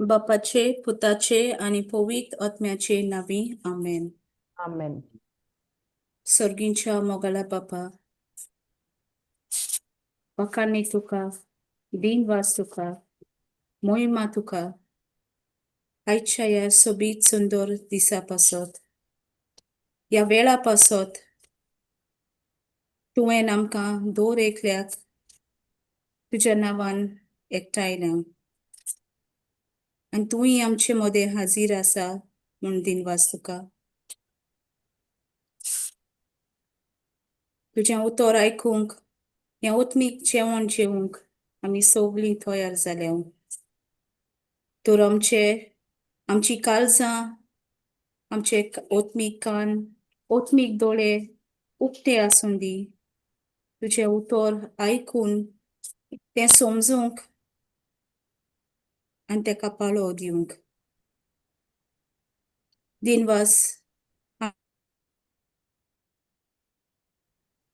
बापाचे, पुताचे आणि पवित्र आत्म्याचे नावी आमेन. Amen. सर्गींच्या मोगाला बापा, वखाणी तुका, दिनवास तुका, मोहिमा तुका, आयच्या या सोबीत सुंदर दिसा पासत, या वेळा पासत तुवें आमकां दोर एकल्याक तुज्या नांवान एकठांयल्या आनी तुय आमचे मदें हाजीर आसा म्हूण दिनवास तुका. तुजें उतर आयकूंक हें ओतमीक जेवण जेवूंक आमी सगळीं तयार जाल्या. तर आमची काळजां, आमचे ओतमीक कान, ओतमीक दोळे उक्ते आसूं दी. तुजें उतर आयकून तें समजूंक आनी तेका पाळो दिवंक. दिनवास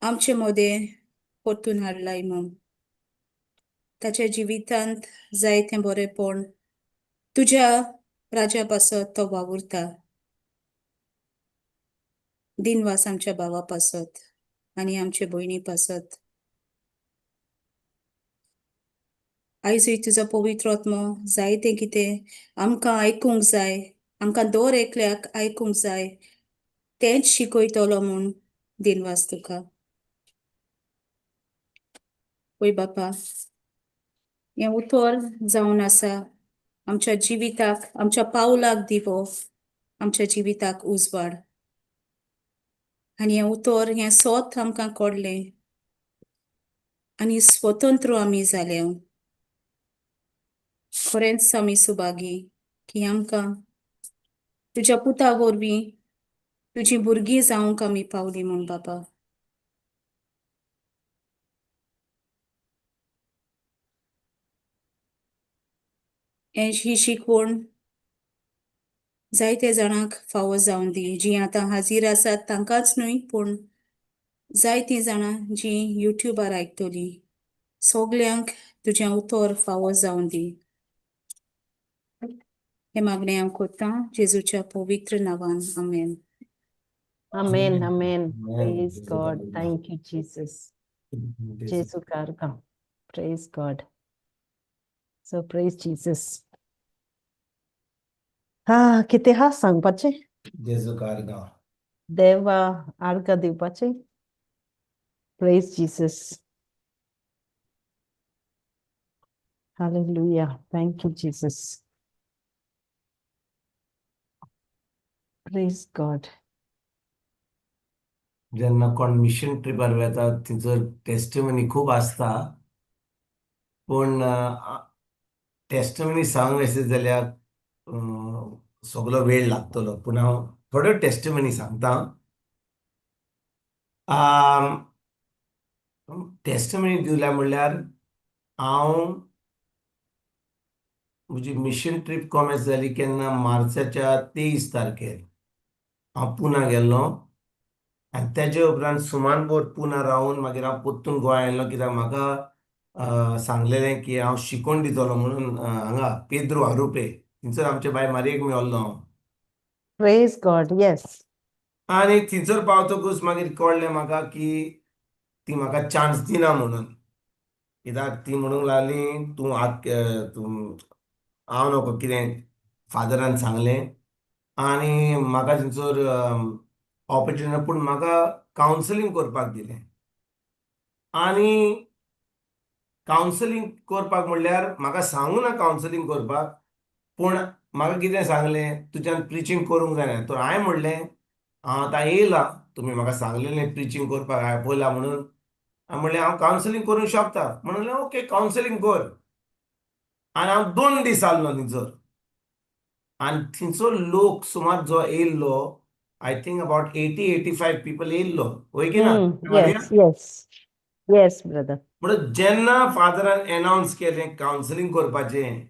आमचे मदें परतून हाडलाय म्हूण ताच्या जिवितांत जायतें बरेंपण तुज्या राजा पासत तो वावुरता. दिनवास आमच्या भावा पासत आनी आमचे भयणी पासत. आयजूय तुजो पवित्र आत्मो जायतें कितें आमकां आयकूंक जाय, आमकां दर एकल्याक आयकूंक जाय तेंच शिकयतलो म्हूण दिनवास तुका. पळय बापा, हें उतर जावन आसा आमच्या जिविताक, आमच्या पावलाक दिवो, आमच्या जिविताक उजवाड. आनी हें उतर हें सोत आमकां कोडलें आनी स्वतंत्र आमी जाल्या. खरेंच आमी सुभागी की आमकां तुज्या पुता वरवीं तुजीं भुरगीं जावंक आमी पावलीं म्हूण बापा. ही शिकवण जायत्या जाणांक फावो जावन दी, जीं आतां हाजीर आसात तांकांच न्हय पूण जायतीं जाणां जीं युट्यूबार आयकतलीं, सगल्यांक तुजें उतर फावो जावन दी. हें मागणें हांव कोत्तां जेजूच्या पवित्र नांवान. आमेन. Amen. Amen. Praise God. Thank you, Jesus. Jesu karka. Praise God. So praise Jesus. किती हा सांगपाचे? जेजू कारगा. देवा आर्गा दिवपाचे. Praise Jesus. Hallelujah. Thank you, Jesus. Praise God. जेन्ना कोण मिशन ट्रिपार वता थंयसर टेस्टिमनी खूब आसता, पूण टेस्टिमनी सांग अशें जाल्यार सगळो वेळ लागतलो, पूण हांव थोड्यो टेस्टिमनी सांगता. टेस्टिमनी दिल्या म्हणल्यार हांव म्हजी मिशन ट्रीप कॉमेस जाली केन्ना मार्चाच्या 23 तारखेर हांव पुना गेल्लो आनी तेजे उपरांत सुमानभर पुना रावन मागीर हांव परतून गोंया आयलो, कित्याक म्हाका सांगलेलें की हांव शिकोवन दितलो म्हणून हांगा पेद्रू आरुपे थंयसर आमचे बाय मारयेक मेळ्ळो हांव. Praise God. Yes. आनी थंयसर पावतकूच मागीर कळ्ळें म्हाका की ती म्हाका चान्स दिना म्हणून. कित्याक ती म्हणूंक लागली तूं हांव नको कितें फादरान सांगलें आनी म्हाका थंयसर ऑपॉर्च्युनिटी, पूण म्हाका कावन्सिलींग करपाक दिलें. आनी कावन्सिलींग करपाक म्हणल्यार म्हाका सांगूं ना कावन्सिलींग करपाक, पूण म्हाका कितें सांगलें तुज्यान प्रिचींग करूंक जाय. तर हांवें म्हणलें हांव आतां येयलां, तुमी म्हाका सांगलेलें प्रिचींग करपाक आयकलां म्हणून. हांवें म्हणलें हांव कावन्सिलींग करूंक शकता. म्हणलें ओके कावन्सिलींग कर. आनी हांव 2 दीस आसलो थंयसर आनी थंयचो लोक सुमार जो येयल्लो, आय थिंक अबाउट 80-85 पीपल येयल्लो, वय की ना Maria? Yes. Yes. Yes, brother. म्हणून जेन्ना फादरान अनाउन्स केलें कावन्सिलींग करपाचें,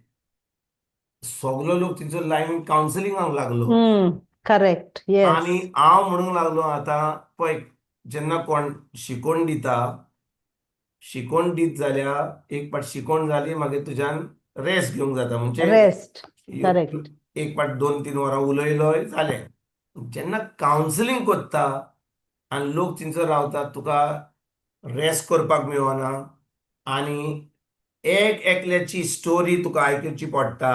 सगलो लोक थंयसर लायनीन कावन्सिलिंगाक लागलो. Correct. Yes. आनी हांव म्हणूंक लागलो आतां पळय, जेन्ना कोण शिकोवन दिता, शिकोवन दीत जाल्यार एक पाट शिकोवन जाली मागीर तुज्यान रेस्ट घेवंक जाता म्हणजे Rest. Correct. एक पाट 2-3 वरां उलयलोय जालें. जेन्ना कावन्सिलींग कोत्ता आनी लोक थिंयसर रावता तुका रेस्ट करपाक मेळना आनी एकल्याची स्टोरी तुका आयकुची पडटा.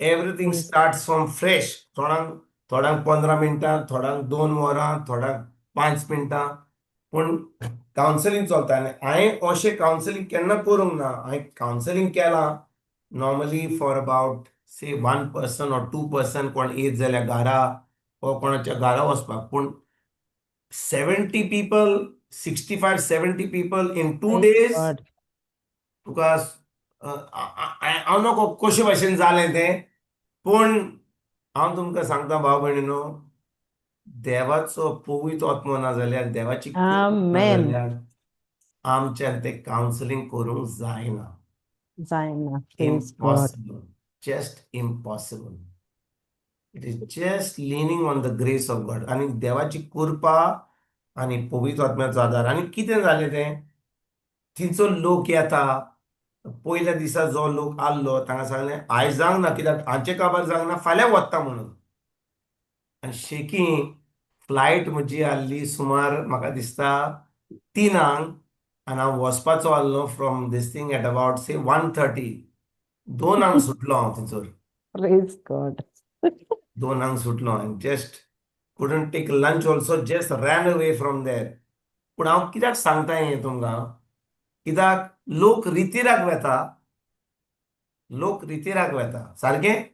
Everything Yes. Starts from fresh. थोड्यांक 15 मिनटां, थोड्यांक 2 वरां, थोड्यांक 5 मिनटां. पूण कावन्सिलींग चलता आनी हांवें अशें कावन्सिलींग केन्ना करूंक ना. हांवें कावन्सिलींग केलां normally for about say 1 person or 2 person कोण येत जाल्यार घरा वा कोणाच्या घरा वचपाक. पूण 70 people, 65-70 people in 2 Praise days God. तुका हांव नको कशे भाशेन जालें तें. पूण हांव तुमकां सांगता भाव भयणीनो, देवाचो पवित्र आत्मो ना जाल्यार, देवाची कृपा ना Amen. जाल्यार आमच्यान तें कावन्सिलींग करूंक जायना. Zaina. Praise God. Impossible. Just impossible. It is just leaning on the grace of God. आणि देवाची कृपा आणि पवित्र आत्म्याचो आदार. आणि कितें जालें तें थिंचो लोक येता. पयल्या दिसा जो लोक आल्लो तांकां सांगलें आयज जावंक ना कित्याक हांचे काबार जावंक ना फाल्यां वता म्हणून. आनी शेकी फ्लायट म्हजी आसली सुमार म्हाका दिसता 3 आनी हांव वचपाचो आसलो from this thing at about say 1:30. 2 सुटलो हांव थंयसर. Praise God. 2 सुटलो आनी just couldn't take lunch also, just ran away from there. पूण हांव कित्याक सांगता हें तुमकां, कित्याक लोक रितीराक वेता. लोक रितीराक वेता सारकें.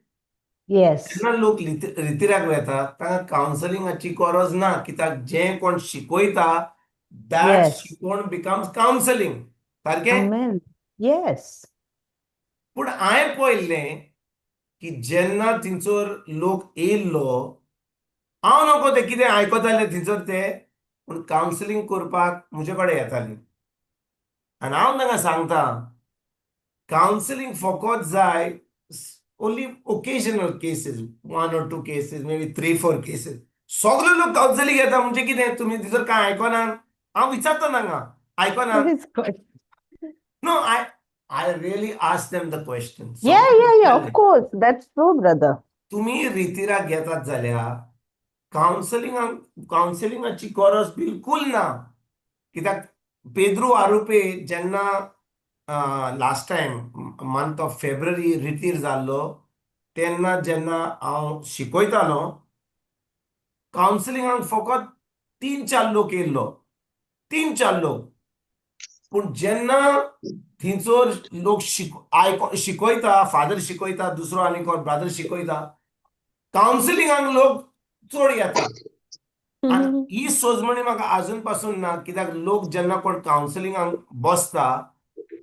Yes. जेन्ना लोक रितीराक वेता तांकां कावन्सिलिंगाची गरज ना. कित्याक जें कोण शिकयता दॅट Yes. शिकोवन बिकम्स कावन्सिलींग. सारकें. Amen. Yes. पूण हांवें पळयल्लें की जेन्ना थिंचर लोक येयल्लो, हांव नको तें कितें आयकतालें थिंचर तें, पूण कावन्सिलींग करपाक म्हजे कडेन येतालीं. आनी हांव तांकां सांगता कावन्सिलींग फकत जाय only occasional cases, 1 or 2 cases, may be 3-4 cases. सगळे लोक कावन्सिलींग येता म्हणजे कितें तुमी थिंचर कांय आयकनात. हांव विचारता तांकां आयकनात. Praise God. No I really ask them the question. Yeah. Of course. That's true, brother. तुम्ही रितीराक घेतात जाल्यार कावन्सिलिंगाची गरज बिलकुल ना. कित्याक पेद्रू आरुपे जेन्ना last time month of February रितीर जाल्लो तेन्ना जेन्ना हांव शिकयतालो कावन्सिलिंगाक फकत 3-4 लोक येयल्लो. 3-4 लोक. पूण जेन्ना थिंचोर लोक शिकयता, फादर शिकयता, दुसरो आनी कोण ब्रादर शिकयता, कावन्सिलिंगाक लोक चड येता. आनी ही सोजमणी म्हाका आजून पासून ना. कित्याक लोक जेन्ना कोण कावन्सिलिंगाक बसता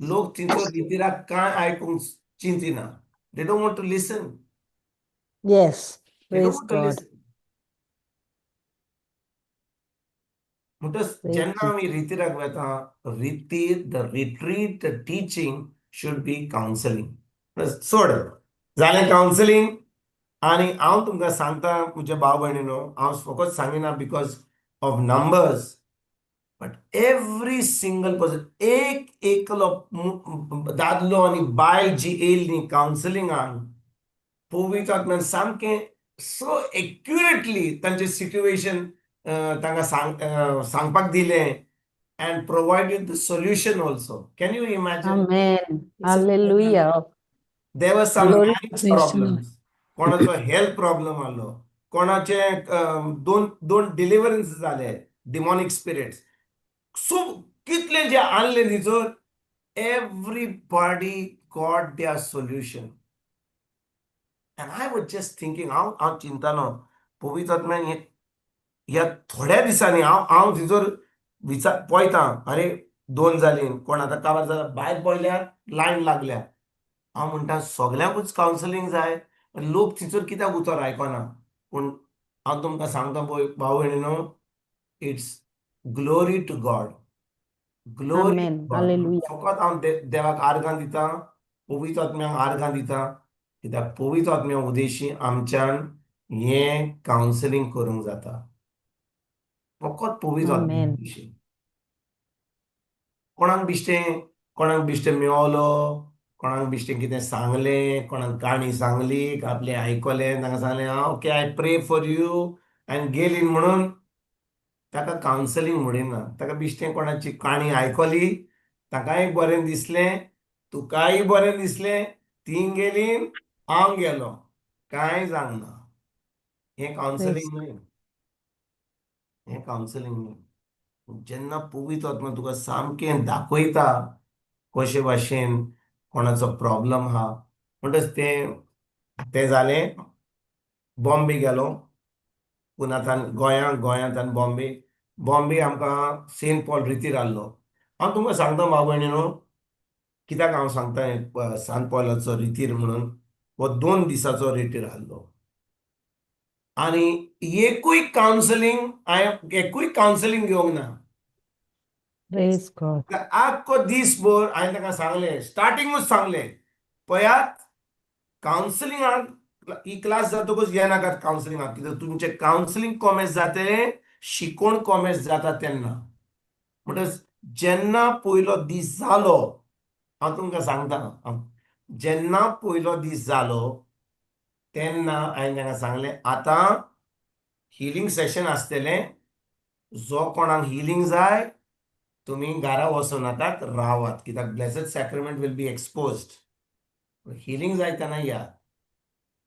लोक थिंचो रितीराक कांय आयकूंक चिंतिना. They don't want to listen. Yes. They don't Praise want to God. Listen. म्हणटच Praise जेन्ना Jesus. आमी रितीराक वेता रितीर the retreat the teaching should be counselling. सोड जालें कावन्सिलींग. आनी हांव तुमकां सांगता म्हज्या भाव भयणीनो, हांव फकत सांगिना because of numbers, but every single person, एक एकलो दादलो आनी बायल जी येयली न्ही कावन्सिलिंगाक, पवित्र आत्म्यान सामकें सो एक्युरेटली तांचें सिट्युएशन तांकां सांगपाक दिलें and provided the solution also. Can you imagine? Amen. It's a Hallelujah. देर वर सम Glory marriage praise the Lord. Problems, कोणाचो हेल्थ प्रॉब्लेम आलो, कोणाचे दोन डिलिव्हरन्स जाले, डिमॉनिक स्पिरिट्स. सो कितले जे आणले न्हिजोर, everybody got their solution. And I was just thinking, हांव चिंतालो पवित्र आत्म्यान ह्या थोड्या दिसांनी हांव थिंचोर पळयता, अरे 2 जालीं, कोण आतां काबार जाल्यार भायर पळयल्यार लायन लागल्या. हांव म्हणटा सगळ्यांकूच कावन्सिलींग जाय, लोक थिंचर कित्याक उतर आयकना. पूण हांव तुमकां सांगता पळय भाव भयणीनो, it's glory to God. Glory Amen. To God. Hallelujah. फकत हांव देवाक आर्गां दिता, पवित्र आत्म्याक आर्गां दिता. कित्याक पवित्र आत्म्या उदेशी आमच्यान हें कावन्सिलींग करूंक जाता. फकत पवित्र आत्म्या Amen. उदेशी. कोणाक बिश्टें मेळलो, कोणाक बिश्टें कितें सांगलें, कोणाक काणी सांगली, आपलें आयकलें, तांकां सांगलें ओके आय प्रे फॉर यू आनी गेली म्हणून ताका कावन्सलिंग म्हणिना. ताका बिश्टें कोणाची काणी आयकली, ताकाय बरें दिसलें, तुकाय बरें दिसलें, ती गेली, हांव गेलो, कांय जावना. हें Praise कावन्सलिंग न्हय. हें कावन्सलिंग न्हय. जेन्ना पवित्र आत्मा तुका सामकें दाखयता कशे भाशेन कोणाचो प्रॉब्लम आहा, म्हणटच तें तें जालें. बॉम्बे गेलो, पुनांतल्यान गोंयांतल्यान बॉम्बे. बॉम्बे आमकां सेंट पॉल रितीर आहलो. हांव तुमकां सांगता भाव भयणीनो, कित्याक हांव सांगता हें सांत पॉलाचो रितीर म्हणून. हो 2 दिसाचो रितीर आहलो आनी एकूय कावन्सलिंग घेवंक ना. praise God. आख्खो दिसभर हांवें ताका सांगलें, स्टार्टिंगूच सांगलें, पळयात कावन्सलिंगाक ही क्लास जातकूच येनाकात कावन्सलिंगाक. कित्याक तुमचें कावन्सलिंग कोमेस जातलें, शिकोवण कोमेस जाता तेन्ना. म्हणटच जेन्ना पयलो दीस जालो, हांव तुमकां सांगता, जेन्ना पयलो दीस जालो तेन्ना हांवें तांकां सांगलें आतां हिलींग सेशन आसतलें. जो कोणाक हिलींग जाय तुमी घरा वचूं नाकात, रावात, कित्याक blessed sacrament will be exposed. Healing जाय तेन्ना या.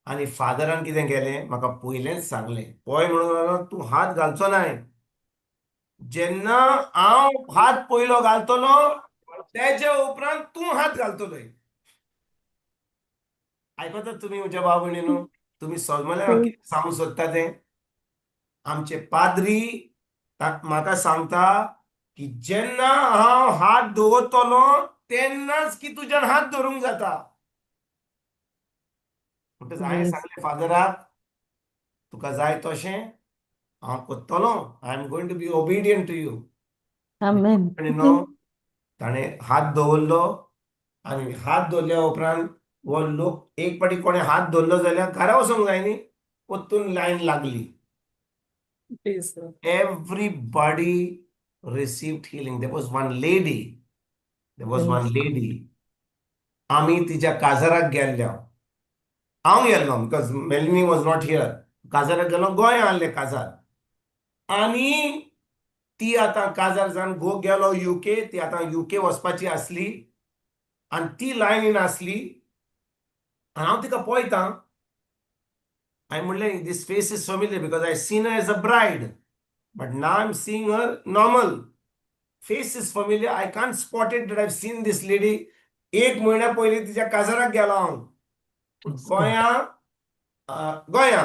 आनी फादरान कितें केलें, म्हाका पयलेंच सांगलें, पळय म्हणून लागलो, तूं हात घालचो नाय. जेन्ना हांव हात पयलो घालतलो तेजे उपरांत तूं हात घालतलोय. आयकतात तुमी म्हज्या भाव भयणीनो? तुमी समजलें हांव Praise कितें सांगूंक सोदता तें? आमचे पाद्री म्हाका सांगता की जेन्ना हांव हात दवरतलो तेन्नाच की तुज्यान हात धरूंक जाता. म्हणटच हांवें praise सांगलें फादराक, तुका जाय तशें हांव करतलो. I am going to be obedient to you. Amen. न्हू, ताणें हात दवरलो आनी हात दवरल्या उपरांत हो लोक एक पाटी कोणें हात धरलो जाल्यार घरा वचोंक जाय न्ही, परतून लायन लागली. Everybody received healing. There was one lady. Praise God. आमी तिच्या काजाराक गेल्ले. हांव गेल्लो बिकॉज मेलिनी वॉज नॉट हियर. काजाराक गेलो, गोंया आहलें काजार. आनी ती आतां काजार जावन गेलो UK. ती आतां UK वचपाची आसली आनी ती लायनीन आसली. आनी हांव तिका पळयतां. हांवें म्हणलें this face is familiar because I seen her as a bride. But now I'm seeing her normal. Face is familiar. I can't spot it that I've seen this lady. एक महिन्या पयलीं तिच्या काजाराक गेलो हांव. पूण Praise God. गोंया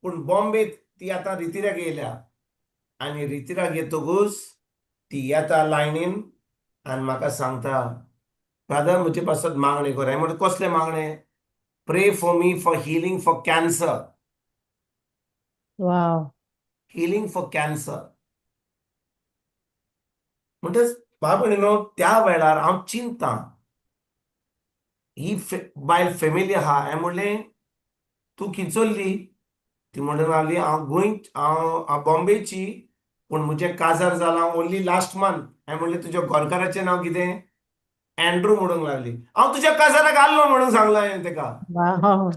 पूण बॉम्बे ती आतां रितिराक येयल्या. आनी रितिराक येतकूच ती येता लायनीन आनी म्हाका सांगता, फादर म्हजे पासत मागणे कर. हांवें म्हणलें कसले मागणे? Pray for me for healing for cancer. Wow. Healing for cancer. म्हणटच बाबा न्हू, त्या वेळार हांव चिंतां ही बायल फॅमिली आहा. हांवें म्हणलें तूं खंय चल्ली? ती म्हणून लागली हांव बॉम्बेची, पूण म्हजें काजार जालां ओन्ली लास्ट मंथ. हांवें म्हणलें तुज्या घरकाराचें नांव कितें? एंड्रू म्हणूंक लागली. हांव तुज्या काजाराक आसलो म्हणून सांगलो हांवें ताका. Wow.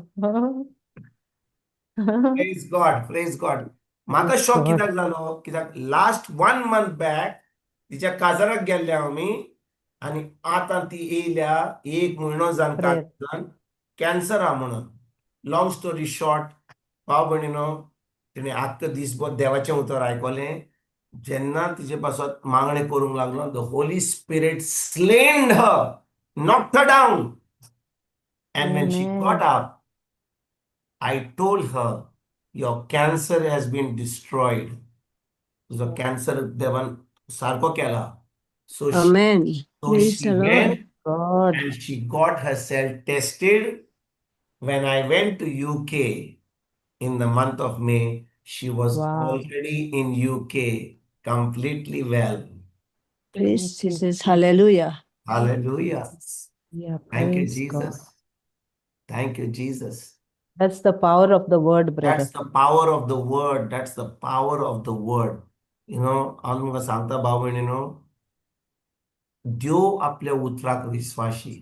Praise God, praise God. म्हाका Praise शॉक God. कित्याक जालो, कित्याक लास्ट 1 मंथ बॅक तिच्या काजाराक गेल्ले आमी आनी आतां ती येयल्या 1 म्हयनो जावन Prayer. काजार कॅन्सर आहा म्हणून. लॉंग स्टोरी शॉर्ट, भाव भयणीनो, तिणें आख्खो दिसभर देवाचें उतर आयकलें. जेन्ना तिचे पासत मागणें करूंक लागलो, the Holy Spirit slained her, knocked her down. And when she got Amen. up, I told her, your cancer has been destroyed. तुझो कॅन्सर देवान सारको केला. So Amen. Praise she the Lord. went God. and she got herself tested. When I went to UK in the month of May, she was Wow. already in UK, completely well. Praise Thank you, Jesus. Hallelujah. Hallelujah. Yeah, Thank you, praise God. Jesus. Thank you, Jesus. That's the power of the word, brother. That's the power of the word. That's the power of the word. हांव तुमकां सांगता भाव भयणीनो, देव आपल्या उतराक विस्वाशी.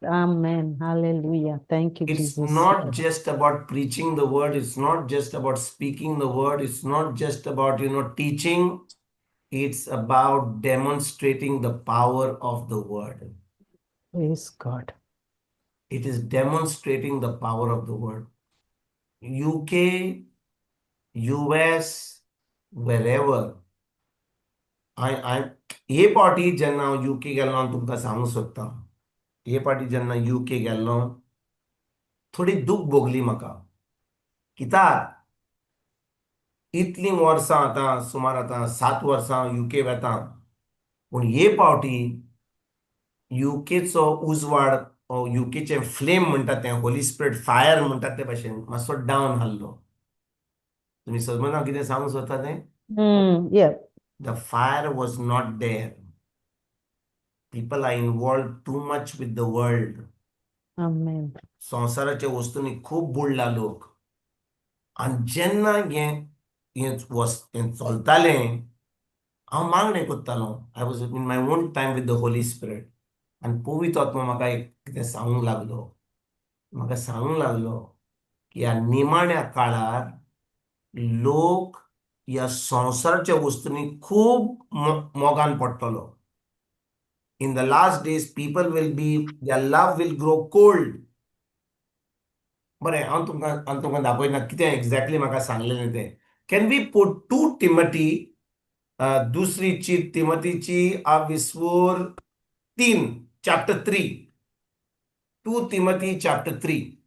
Amen. Hallelujah. Thank you, It's Jesus. not just about preaching the word. It's not just about speaking the word. It's not just about, teaching. It's about demonstrating the power of the word. Praise God. It is demonstrating the power of the word. UK, US, wherever. हे पावटी जेन्ना हांव UK गेल्लो हांव तुमकां सांगूंक सोदतां. हे पावटी जेन्ना UK गेल्लो थोडी दूख भोगली म्हाका. कित्याक इतलीं वर्सां आतां सुमार आतां 7 वर्सां UK वेतां. पूण हे पावटी UKचो उजवाड UKचे फ्लेम म्हणटात तें होली स्पिरिट फायर म्हणटात ते भाशेन मातसो डावन जाल्लो. तुम्ही समजना हांव कितें सांगूंक सोदता तें? Yeah. The fire was not there. People are involved too much with the world. Amen. संवसाराच्या वस्तूंनी खूब बुडला लोक. आनी जेन्ना हें चलतालें हांव मागणें कोत्तालो. I was in my own time with the Holy Spirit. आनी पवित्र आत्मा म्हाका एक कितें सांगूंक लागलो. म्हाका सांगूंक लागलो की ह्या निमाण्या काळार लोक ह्या संवसाराच्या वस्तूंनी खूब मोगान पडटलो. In the last days, their love will grow cold. बरें हांव तुमकां दाखयना कितें एक्झॅक्टली म्हाका सांगलेलें तें. कॅन वी पुट 2 Timothy, दुसरी तिमोथीची विसवोर 3, chapter 3. 2 Timothy chapter 3.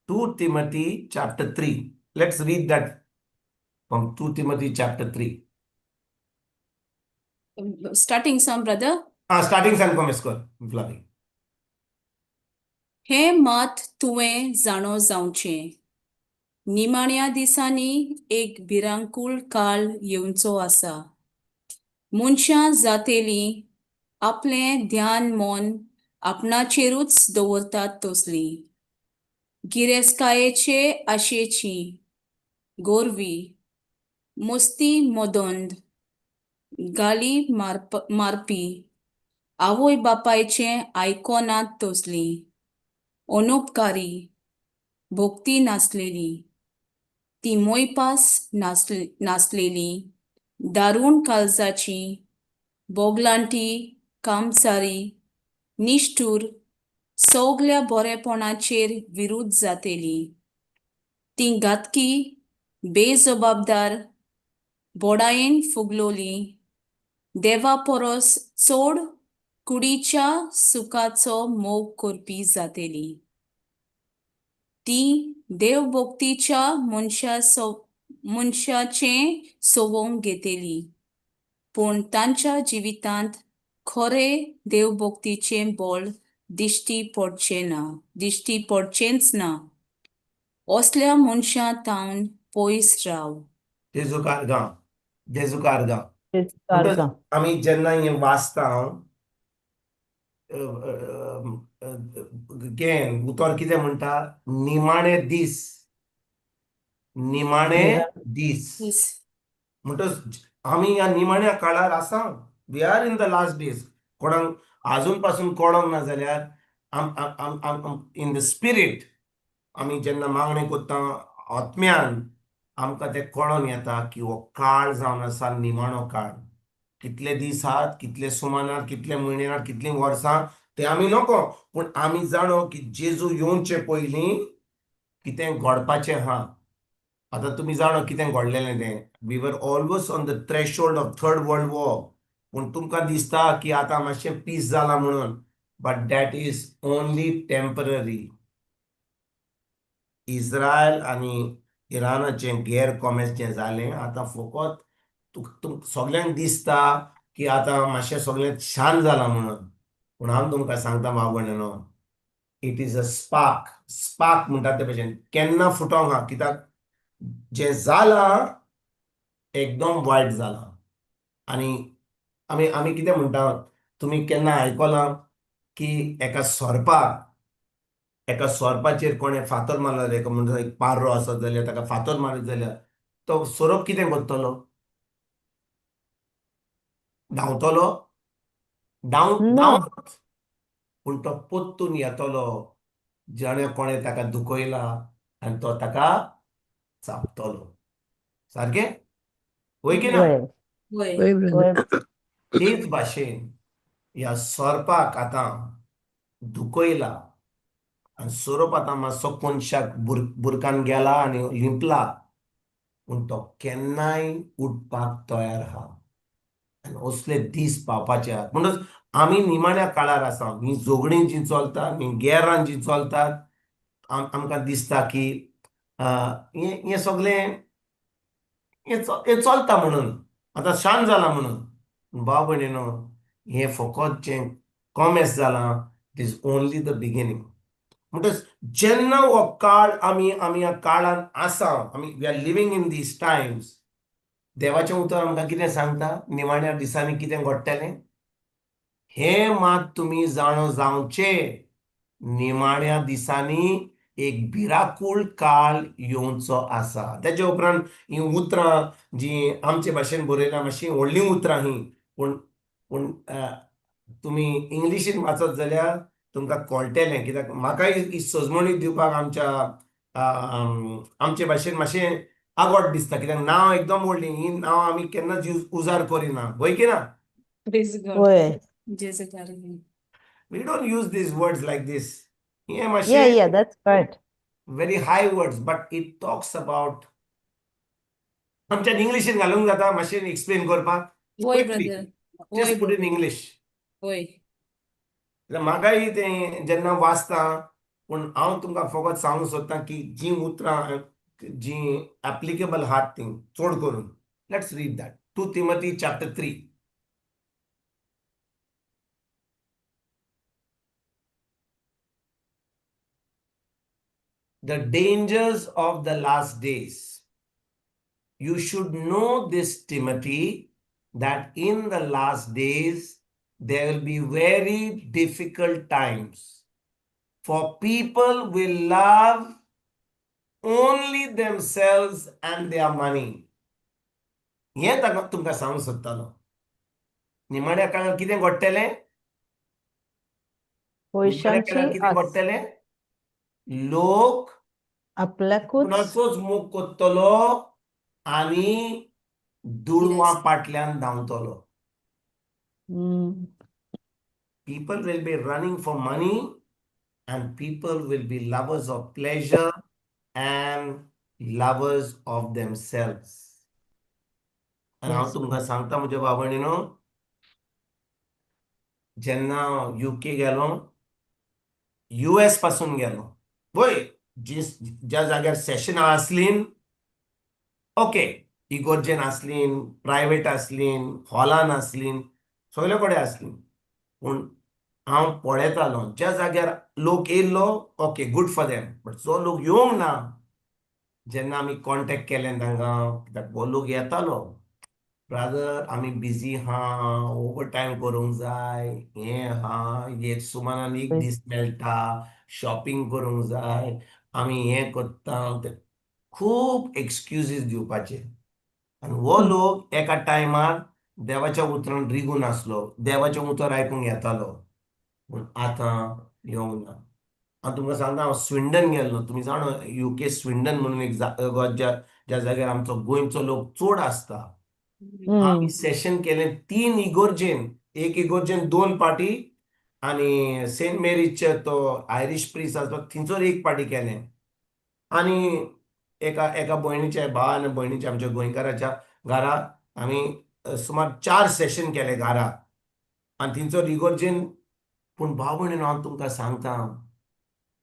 2 Timothy chapter 3. Let's read that from 2 Timothy chapter 3. Starting some, brother. Starting San comments कर फ्लावी. हे मात तुवें जाणो जावचें. निमाण्या दिसांनी एक भिरांकूळ काळ येवचो आसा. मनशां जातेलीं आपलें ध्यान मन आपणाचेरूच दवरतात तसलीं. गिरेस्तकायेचे आशेचीं, गोरवी, मस्ती मदोंद, गाली मारपी, आवय बापायचें आयकोनात तसलीं, अनउपकारी, भोगती नासलेलीं, ती मोयपास नासलेलीं, दारूण काळजाचीं, बोगलांटी, कामसारी, निश्ठूर, सगल्या बरेपणाचेर विरुद्ध जातेलीं. तीं घातकी, बेजबाबदार, बोडायेन फुगलोलीं, देवा परस चड कुडीच्या सुखाचो मोग करपी जातेलीं. तीं देवभक्तीच्या मनशाचें सोवूंक घेतेलीं. पूण तांच्या जिवितांत खरें देवभक्तीचें बळ दिश्टी पडचेंच ना. असल्या मनशां तावन पयस राव. जेजुकार गांव. Praise म्हणटच God. आमी जेन्ना हें वाचता उतर कितें म्हणटा निमाणे दीस. म्हणटच आमी ह्या निमाण्या काळार आसा. We are in the last days. कोणाक आजून पासून कळोंक ना जाल्यार इन द स्पिरीट आमी जेन्ना मागणें कोत्ता आत्म्यान आमकां तें कळोन येता की हो काळ जावन आसा निमाणो काळ. कितले दीस आहात, कितले सुमानात, कितले म्हयने आहात, कितलीं वर्सां ते आमी नको. पूण आमी जाणो की जेजू येवचे पयलीं कितें घडपाचें आहा. आतां तुमी जाणो कितें घडलेलें तें. We were always on the threshold of 3rd World War. पूण तुमकां दिसता की आतां मातशें पीस जाला म्हणून. But that is only temporary. Israel आनी इरानाचें गैर कॉमेर्स जें जालें आतां फकत सगळ्यांक दिसता की आतां मातशें सगळें शांत जालां म्हणून. पूण हांव तुमकां सांगता भाव भयणीनो, इट इज अ स्पार्क म्हणटात ते भशेन केन्ना फुटोंक ना. कित्याक जें जालां एकदम वायट जालां. आनी आमी कितें म्हणटा, तुमी केन्ना आयकलां की एका सोरपाचेर कोणें फातर मारलो जाल्यार म्हणजे एक पारो आसत जाल्यार ताका फातर मारीत जाल्यार तो सोरोप कितें करतलो? धांवतलो? धांव No. धांवत पूण तो पोत्तून येतलो जेणे कोणें ताका दुखयला आनी तो ताका चापतलो. सारकें? होय की ना? वय होय होय वय ब्रदर. तेच भाशेन ह्या सोरपाक आतां दुखयला आनी सोरोप आतां मातसो कोनशाक बुरकान गेला आनी लिंपला पूण तो केन्नाय उठपाक तयार आहा. आनी असले दीस पावपाचे आहात. म्हणून आमी निमाण्या काळार आसा. ही झगडीं जीं चलतात, ही गॅरां जीं चलतात, आमकां दिसता की हें सगळें हें चलता म्हणून, आतां शांत जाला म्हणून. भाव भयणीनो, हें फकत जें कॉमेस जालां, it is only the beginning. म्हणटच जेन्ना हो काळ आमी ह्या काळान आसा, आमी we are living in this times, देवाचें उतर आमकां कितें सांगता? निमाण्या दिसांनी कितें घडटलें? हें मात तुमी जाणो जावचे, निमाण्या दिसांनी एक भिराकूळ काळ येवचो आसा. तेजे उपरांत हीं उतरां जीं आमचे भाशेन बरयल्या मातशीं व्हडलीं उतरां हीं, पूण पूण तुमी इंग्लिशीन वाचत जाल्यार तुमकां कळटलें, कित्याक म्हाकाय ही सजमणी दिवपाक आमचे भाशेन मातशें आगोट दिसता, कित्याक नांव एकदम व्हडलीं, हीं नांवां आमी केन्नाच उजार करिना. होय की ना? Praise God. वय जेजू कारणे. We don't use these words like this. हे yeah, मातशे yeah, that's right. very high words, but it talks about आमच्यान इंग्लिशीन घालूंक जाता मातशें एक्सप्लेन करपाक होय क्विकली, ब्रदर. होय just put in brother. English. होय. म्हाकाय तें जेन्ना वाचता, पूण हांव तुमकां फकत सांगूंक सोदतां की जीं उतरां जीं एप्लिकेबल आहात तीं चड करून. Let's read that. 2 Timothy chapter 3. The dangers of the last days. You should know this, Timothy, that in the last days there will be very difficult times. For people will love only themselves and their money. हें तुमकां सांगूंक सोदतालो. निमाण्या काळार कितें घडटलें? निमाण्या पयशांची काळार कितें आस घडटलें? लोक आपल्याकूच कोणाचोच मोग कोत्तलो आनी दुडवां Yes. फाटल्यान धांवतलो. हम्म, People will be running for money and people will be lovers of pleasure and lovers of themselves. आणि हांव yes, तुमकां सांगता म्हज्या भाव भयणीनो, जेन्ना UK गेलो, US पासून गेलो, पळय ज्या जाग्यार सेशनां आसलीं, ओके, इगोर्जेन आसलीं, प्रायवेट आसलीं, हॉलान आसलीं, सगळे कडेन आसलीं, पूण हांव पळयतालो ज्या जाग्यार लोक येयल्लो, okay, good for them, but जो लोक येवंक ना, जेन्ना आमी कॉन्टेक्ट केलें तांकां, कित्याक हो लोक येतालो, ब्रादर आमी बिजी आहा, ओवर टायम करूंक जाय, हें आहा, एक सुमारान एक वय दीस मेळटा, शॉपिंग करूंक जाय, आमी हें करता, खूब एक्सक्युजीस दिवपाचे. आनी हो लोक एका टायमार देवाच्या उतरान रिगून आसलो, देवाचें उतर आयकूंक येतालो, पूण आतां येवंक ना. हांव तुमकां सांगता, हांव स्विंडन गेल्लो. तुमी जाणो UK स्विंडन म्हणून एक जागो ज्या जाग्यार आमचो गोंयचो लोक चड आसता. आमी सेशन केलें 3 इगोर्जेन, एक इगोर्जेन 2 पाटी आनी सेंट मेरीजचे तो आयरिश प्रीस आसा थंयसर एक पाटी केलें. आनी एका भयणीच्या भाव आनी भयणीच्या आमच्या गोंयकाराच्या घरा आमी सुमार 4 सेशन केले घरा आनी थंयसर इगोर्जेन. पूण भाव भयणीनो, हांव तुमकां सांगता,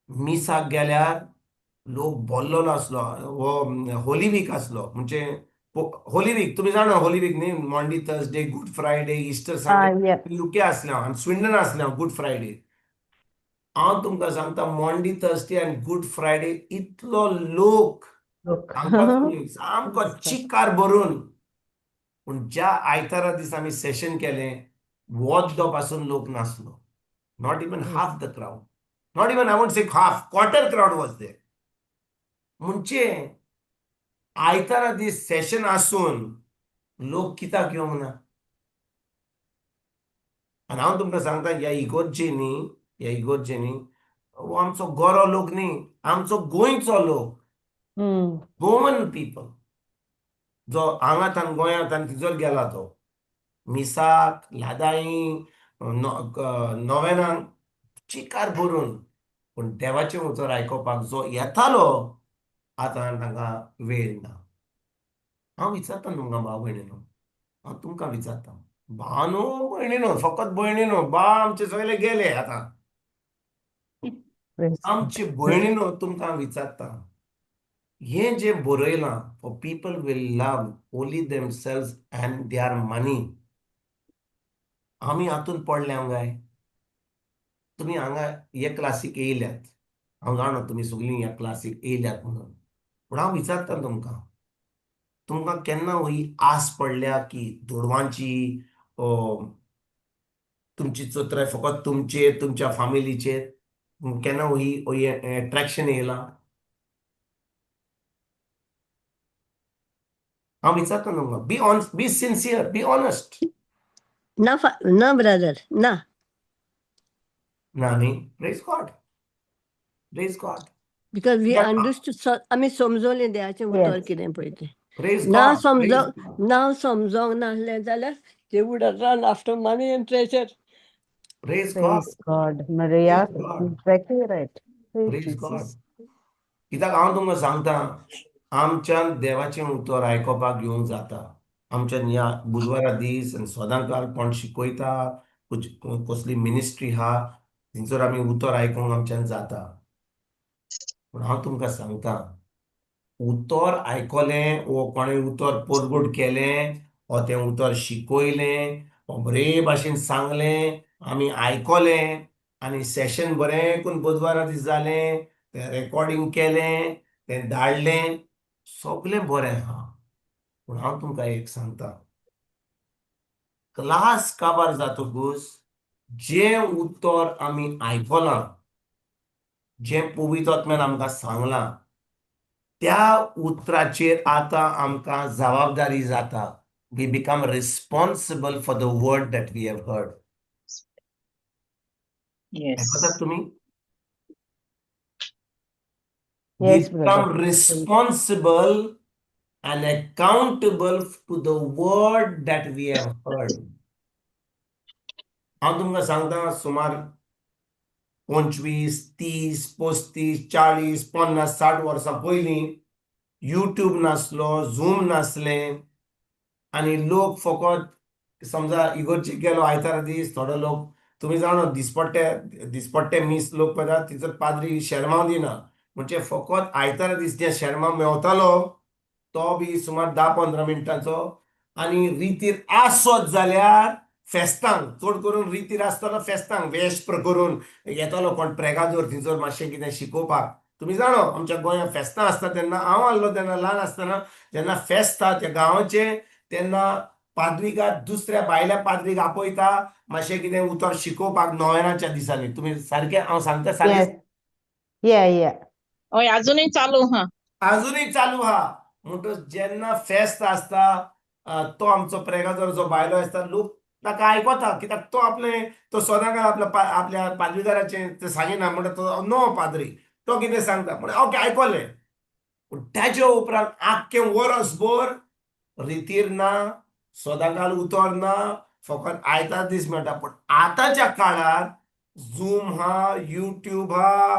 मिसाक गेल्यार लोक भरलो नासलो. हो होली वीक आसलो, म्हणजे होली वीक तुमी जाणा, होली वीक न्ही, Maundy Thursday, Good Friday, Easter Sunday. yeah, UK आसलें हांव आनी स्विंडन आसलें हांव गूड फ्रायडे. हांव तुमकां सांगता, मॉन्डी थर्सडे आनी गूड फ्रायडे इतलो लोक look. सांगपाचो न्ही, सामको That's right. चिकार भरून. पूण ज्या आयतारा दीस आमी सेशन केलें, वोद्दो पासून लोक नासलो. Not even Yes. Half the crowd. Not even, I won't say half, quarter crowd was there. म्हणजे आयतारा दीस सेशन आसून लोक कित्याक येवंक ना? आनी हांव तुमकां सांगता, ह्या इगोर्जेनी हो आमचो गोरो लोक न्ही, आमचो गोंयचो लोक, गोवन पीपल, जो हांगाथान गोंयांत थिंचर गेला तो मिसाक, लादाई, नोवेनांक चिकार भरून, पूण देवाचें उतर आयकोपाक जो येतालो आतां तांकां वेळ ना. हांव विचारता तुमकां भाव भयणीनो, हांव तुमकां विचारता, भाव न्हू भयणी न्हू, फकत भयणी न्हू, भाव आमचे सगळे गेले आतां, Praise God. आमचे भयणी न्हू, तुमकां विचारता, हें जें बरयलां, for people will love only themselves and their money, आमी हातून पडल्या काय? तुमी हांगा हे क्लासीक येयल्यात, हांव जाणा तुमी सगळीं ह्या क्लासीक येयल्यात म्हणून, पूण हांव विचारता तुमकां केन्ना ही आस पडल्या की धोडवांची तुमची चोत्राय फकत तुमचेर, तुमच्या फामिलीचेर, केन्ना ही एट्रॅक्शन येयलां? हांव विचारता तुमकां, be on, be sincere, be honest. No, brother. No. ना न्ही? Praise God, praise God. Because we Yeah. understood, आमी समजोलें देवाचें उतर Yes. कितें पळय तें. प्रेज ना गॉड, समजोंक नासलें जाल्यार they would have run after money and treasure. Praise God, Praise God. Maria, Praise God. exactly right. Praise praise God. Jesus. कित्याक हांव तुमकां सांगता, आमच्यान देवाचें उतर आयकोपाक येवंक जाता. आमच्यान ह्या बुधवारा दीस आनी सदांकाळ कोण शिकयता, कसली मिनिस्ट्री आहा, थंयसर आमी उतर आयकोंक आमच्यान जाता. पूण हांव तुमकां सांगता, उतर आयकोलें वो कोणें उतर परगट केलें, वो तें उतर शिकयलें, वो बरे भाशेन सांगलें, आमी आयकोलें, आनी सेशन बरें करून बुधवारा दीस जालें, तें रेकॉर्डिंग केलें, तें धाडलें, सगळें बरें आहा. पूण हांव तुमकां एक सांगता, क्लास काबार जातकूच जें उतर आमी आयकलां, जें पवित्र आत्म्यान आमकां सांगलां, त्या उतराचेर आतां आमकां जबाबदारी जाता. We become responsible for the word that we have heard. Yes. आयकतात तुमी? We Yes, become brother. responsible and accountable to the word that we have heard. हांव तुमकां सांगता, सुमार 25, 30, 35, 40, 50, 60 वर्सां पयलीं यूट्यूब नासलो, झूम नासलें, आनी लोक फकत समजा इगोर्जेक गेलो आयतारा दीस, थोडे लोक तुमी जाणो दिसपट्टे मीस लोक पळयता, तिचो पाद्री शेरमांव दिना, म्हणजे फकत आयतारा दीस जे शेरमांव मेवतालो तो बी सुमार 10-15 मिनटांचो, आनी रितीर आसत जाल्यार फेस्तांक, चड करून रितीर आसतालो फेस्तांक, वेस्प्र करून येतालो कोण प्रेगादोर थंयसर मातशें कितें शिकोवपाक. तुमी जाणो आमच्या गोंयांत फेस्तां आसता तेन्ना, हांव आहलो तेन्ना ल्हान आसतना, जेन्ना फेस्त आसता त्या गांवाचें, तेन्ना पाद्रिकाक दुसऱ्या भायल्या पाद्रीक आपयता मातशें कितें उतर शिकोवपाक नोवेनाच्या दिसांनी. तुमी सारकें हांव सांगता सारकें? Yes. Yeah. हय अजूनही चालू हा. अजूनही चालू आहा. म्हणटच जेन्ना फेस्त आसता, तो आमचो प्रेगादोर जो भायलो आसता, लोक ताका आयकता, कित्याक तो तो सदांकाळ आपल्या पाद्रीदाराचें तें सांगिना, म्हणटा तो नवो पाद्री, तो कितें सांगता, म्हणून ओके आयकलें. पूण ताचे उपरांत आख्खें वर्सभर रितीर ना, सदांकाळ उतर ना, फकत आयतार दीस मेळटा. पूण आतांच्या काळार झूम हा, युट्यूब हा,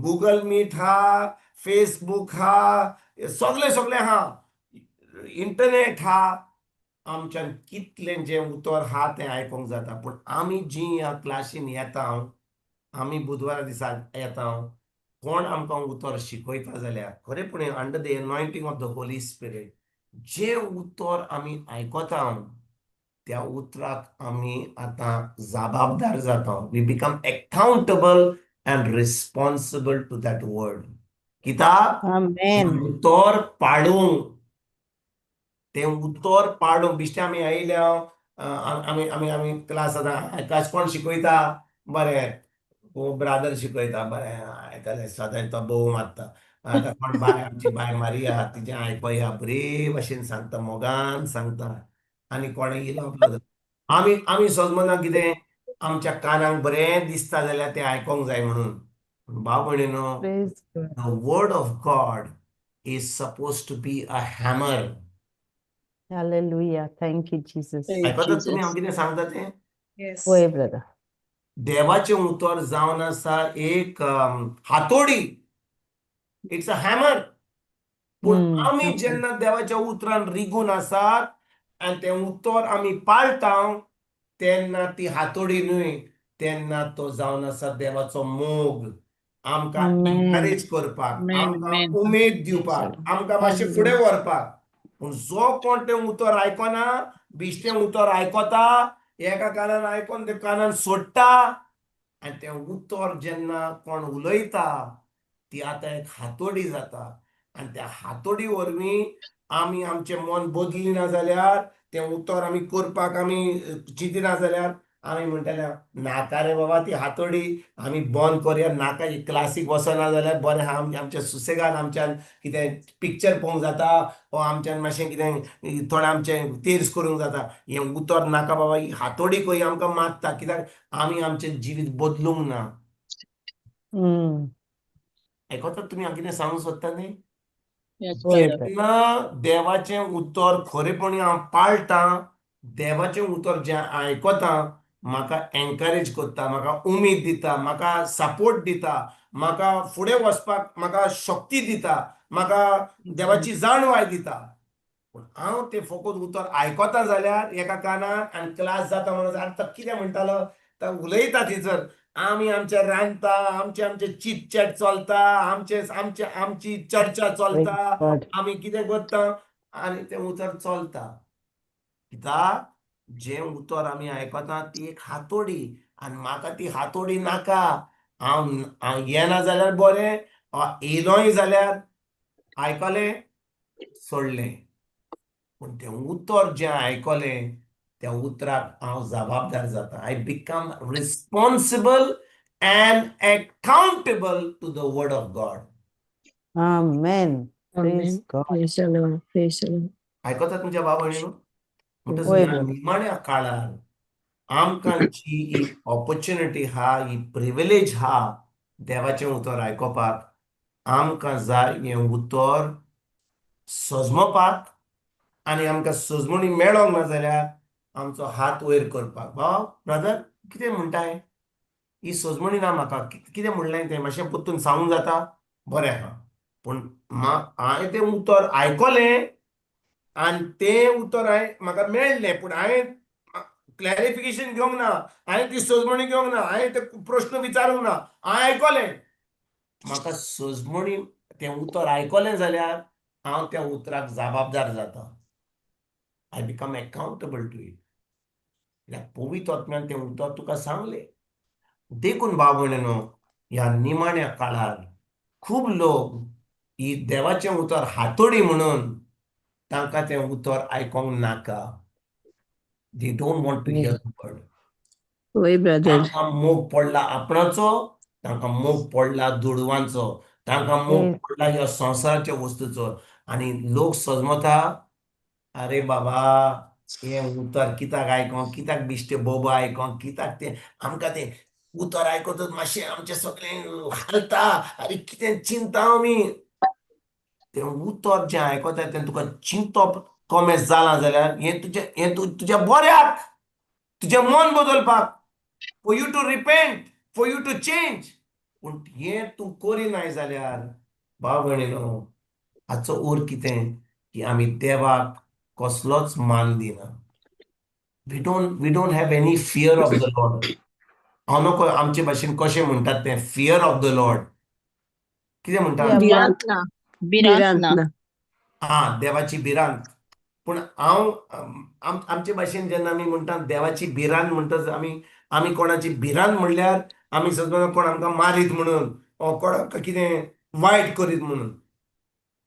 गुगल मीट हा, फेसबुक हा, सगळें हा, इंटरनेट हा, आमच्यान कितलें जें उतर हा तें आयकोंक जाता. पूण आमी जी ह्या क्लासीन येता, आमी बुधवारा दिसा येता, कोण आमकां उतर शिकयता जाल्यार खरेपणी under the anointing of the Holy Spirit जें उतर आमी आयकता, त्या उतराक आमी आतां जबाबदार जाता. We become accountable and responsible to that word. कित्याक Amen. उतर पाडूंक, तें उतर पाडूंक बिश्टें आमी आयल्या, आमी आमी आमी क्लास आतां क्लास कोण शिकयता, बरें ब्रादर शिकयता, बरें आयकलें, सदां तो बोव मारता. आतां कोण बाय, आमची बाय मारिया, तिचें आयकया, बरे भाशेन सांगता, मोगान सांगता. आनी कोणें इलो आपलो आमी आमी सजमना कितें आमच्या कानाक बरें दिसता जाल्यार तें आयकोंक जाय म्हणून. भाव भयणीनो, Praise God. the word of God is supposed to be a hammer. Hallelujah. Thank you, Jesus. Praise आयकतात तुम्ही Jesus. हांव कितें सांगता तें? येस. होय ब्रदर. देवाचें उतर जावन आसा एक हातोडी. It's a hammer. पूण आमी Amen. जेन्ना देवाच्या उतरान रिगून आसात आनी तें उतर आमी पाळटाव, तेन्ना ती हातोडी न्हय, तेन्ना तो जावन आसा देवाचो मोग. आमकां Amen. एनकरेज करपाक, Amen, आमकां amen. उमेद Yes, दिवपाक, Lord. आमकां मातशें फुडें Hallelujah. व्हरपाक. पूण जो कोण तें उतर आयकना, बिश्टें उतर आयकता, एका कानान आयकोन ते कानान सोडटा, आनी तें उतर जेन्ना कोण उलयता, ती आतां एक हातोडी जाता. आनी त्या हातोडी वरवीं आमी आमचें मन बदलिना जाल्यार, तें उतर आमी करपाक आमी चिंतिना जाल्यार आमी म्हणटले नाका रे बाबा ती हातोडी, आमी बंद करया, नाका क्लासीक वचना जाल्यार बरें आहा, आमच्या सुसेगाद आमच्यान कितें पिक्चर पळोवंक जाता, वा आमच्यान मातशें कितें थोडें आमचें तेर्स करूंक जाता. हें उतर नाका बाबा, ही हातोडी खंय आमकां मारता, कित्याक आमी आमचें जिवीत बदलूंक ना. Mm. आयकतात तुमी हांव कितें सांगूंक सोदता न्ही? Yes, होय brother. ब्रदर. जेन्ना देवाचें उतर खरेपणी हांव पाळटां, देवाचें उतर जें आयकतां, म्हाका एनकरेज करता, म्हाका उमेद दिता, म्हाका सपोर्ट दिता, म्हाका फुडें वचपाक म्हाका शक्ती दिता, म्हाका देवाची जाणवाय दिता. पूण हांव तें फकत उतर आयकतां जाल्यार एका कानान आनी क्लास जाता म्हणून आतां कितें म्हणटालो, उलयता थंयसर आमी आमचें रांदता, आमचें चीट चॅट चलता, आमची चर्चा Praise चलता, God. आमी कितें करता, आनी तें उतर चलता. कित्याक जें उतर आमी आयकता ती एक हातोडी, आनी म्हाका ती हातोडी नाका. हांव येना जाल्यार बरें, येयलोय जाल्यार आयकलें, सोडलें. पूण तें उतर जें आयकलें, त्या उतराक हांव जबाबदार जाता. I become responsible and accountable to the word of God. Amen. Praise Amen. God. Praise the Lord. Praise the Lord. आयकतात तुमच्या भाव भयणीनो? म्हणटच होय ह्या ब्रदर. निमाण्या काळार आमकां जी ही ऑपॉर्च्युनिटी हा, ही प्रिविलेज हा देवाचें उतर आयकोपाक, आमकां जाय हें उतर सजमपाक, आनी आमकां सजमणी मेळोंक ना जाल्यार आमचो हात वयर करपाक. भाव ब्रदर कितें म्हणटाय? ही सजमणी ना म्हाका, कितें म्हणलें तें मातशें परतून सांगूंक जाता? बरें आहा. पूण हांवें तें उतर आयकलें, आनी तें उतर म्हाका मेळ्ळें, पूण हांवें क्लॅरिफिकेशन घेवंक ना, हांवें ती सजमणी घेवंक ना, हांवें ते प्रश्न विचारूंक ना, हांवें आयकलें. म्हाका सजमणी तें उतर आयकलें जाल्यार हांव त्या उतराक जबाबदार जाता. I become accountable to it. कित्याक पवित्र आत्म्यान तें उतर तुका सांगलें. देखून भाव भयणीनो, ह्या निमाण्या काळार खूब लोक ही देवाचें उतर हातोडी म्हणून तांकां तें उतर आयकोंक नाका. They don't want to hear the word. होय ब्रदर. तांकां मोग पडला आपणाचो, तांकां मोग पडला दुडवांचो, तांकां मोग Praise पडला ह्या संवसाराच्या वस्तूचो. आनी लोक सजमता, अरे बाबा हें उतर कित्याक आयकोंक, कित्याक बिश्टे बोब आयकोंक, कित्याक तें आमकां तें उतर आयकतच मातशें आमचें सगळें हालता, अरे कितें चिंता आमी. तें उतर जें आयकता तें तुका चिंतप कमें जालां जाल्यार हें तुज्या बऱ्याक, तुजें मन बदलपाक, for you to repent, for you to change. पूण हें तूं करिनाय जाल्यार भाव भयणीनो, हाचो अर्थ कितें की आमी देवाक कसलोच मान दिना. We don't have any fear of the Lord. हांव नको आमचे भाशेन कशें म्हणटात तें फियर ऑफ द लॉर्ड. कितें म्हणटा? Yeah, man. Birantna. Birantna. बिरांतना. देवाची भिरांत. पूण हांव आमचे भाशेन जेन्ना आमी म्हणटा देवाची भिरांत म्हणटच आमी कोणाची भिरांत म्हणल्यार आमी सगळो कोण आमकां मारीत म्हणून, कोणाक कितें वायट करीत म्हणून.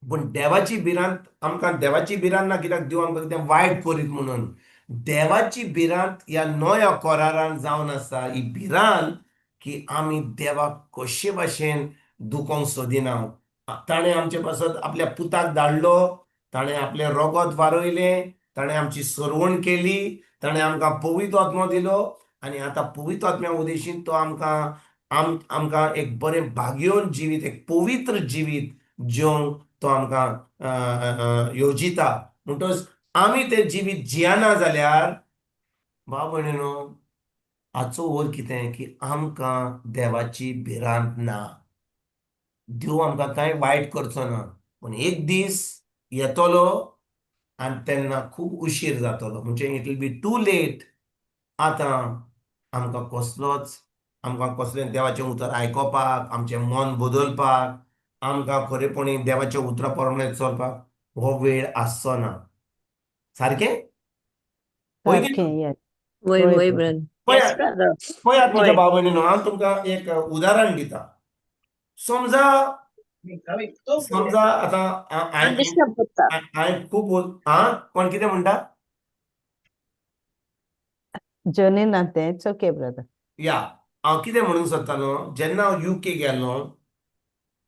पूण देवाची भिरांत आमकां देवाची भिरांत ना, कित्याक देव आमकां कितें वायट करीत म्हणून. देवाची भिरांत ह्या नव्या करारान जावन आसा ही भिरांत की आमी देवाक कशे भाशेन दुखोवंक सोदिना. ताणें आमचे पासत आपल्या पुताक धाडलो, ताणें आपलें रगत वारयलें, ताणें आमची सरवण केली, ताणें आमकां पवित्र आत्मो दिलो आनी आतां पवित्र आत्म्या उदेशीन तो आमकां एक बरें भाग्यवन जिवीत, एक पवित्र जिवीत जिवंक तो आमकां योजिता. म्हणटच आमी तें जिवीत जियेना जाल्यार भाव भयणीनो हाचो अर्थ कितें की आमकां देवाची भिरांत ना. देव आमकां कांय वायट करचो ना, पूण एक दीस येतलो आनी तेन्ना खूब उशीर जातलो, म्हणजे it will be too late. आतां आमकां कसलें देवाचें उतर आयकोपाक, आमचें मन बदलपाक, आमकां खरेपणी देवाच्या उतरा प्रमाणे चलपाक हो वेळ आसचो ना. सारकें? होय की ना? सारकें, येस. वय होय वय brother. Brother. Yes, yes brother. पळयात म्हज्या होय. भाव भयणीनो, हांव तुमकां एक उदाहरण दिता. समजा आतां Disturb करता. हांवें खूब कोण कितें म्हणटा? जर्नी ना तें, इट्स ओके ब्रदर. हांव कितें म्हणूंक सोदतालो, जेन्ना हांव UK गेल्लो,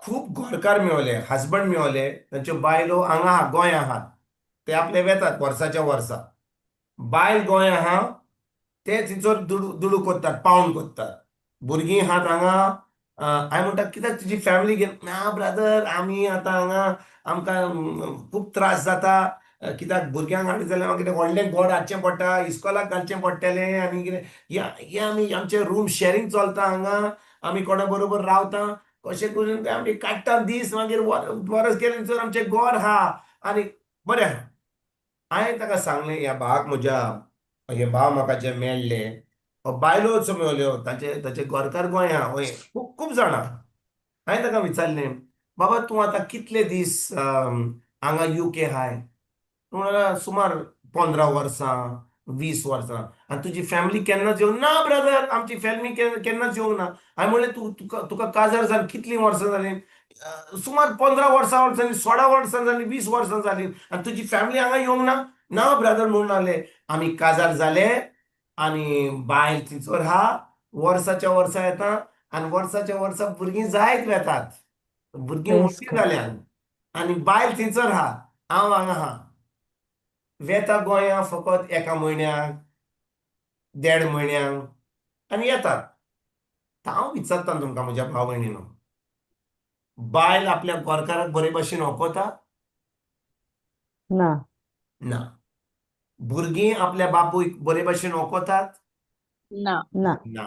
खूब गोरकार मेळ्ळे, हजबंड मेळ्ळे, तांच्यो बायलो हांगा गोंय आहात, ते आपले वेतात वर्साच्या वर्सा. बायल गोंय आहा, ते थंयसर दुडू कोत्तात, पावंड कोत्तात. भुरगीं आहात हांगा. हांवें म्हणटा कित्याक तुजी फॅमिली घेवन? ना ब्रदर, आमी आतां हांगा आमकां खूब त्रास जाता. कित्याक भुरग्यांक हाडले जाल्यार मागीर व्हडलें घर हाडचें पडटा, इस्कॉलाक घालचें पडटलें, आनी कितें हे आमी आमचें रूम शेअरिंग चलता हांगा, आमी कोणा बरोबर रावता, कशें करून तें आमी काडटा दीस, मागीर वर्स गेलें थंयसर आमचें घर आहा आनी बरें आहा. हांवें ताका सांगलें, ह्या भावाक म्हज्या, हे भाव म्हाका जे मेळ्ळे, बायलोच मेळल्यो, ताचे गोरकार गोंय आहा, खूब जाणां. हांवें ताका विचारलें, बाबा तूं आतां कितले दीस हांगा UK आहाय? म्हणल्यार सुमार 15 वर्सां, 20 वर्सां. आनी तुजी फॅमिली केन्नाच येवंक ना? ब्रदर, आमची फॅमिली केन्नाच येवंक ना. हांवें म्हणलें तुका काजार जावन कितलीं वर्सां जालीं? सुमार 15 वर्सां जालीं, 16 वर्सां जालीं, 20 वर्सां जालीं, आनी तुजी फॅमिली हांगा येवंक ना? ना ब्रदर म्हणून लागले, आमी काजार जाले आनी बायल थंयसर आहा, वर्साच्या वर्सा येता आनी वर्साच्या वर्सा भुरगीं जायत वेतात, भुरगीं प्रेज मोठीं गॉड. जाल्यात आनी बायल थंयसर आहा, हांव हांगा आहा. वेता गोंया फकत एका म्हयन्याक, 1.5 म्हयन्याक आनी येतात. हांव विचारता तुमकां म्हज्या भाव भयणीनो, बायल आपल्या गोरकाराक बरे भाशेन ओंकोता? ना. ना. भुरगीं आपल्या बापूयक बरे भाशेन ओंकोतात? ना. ना. ना.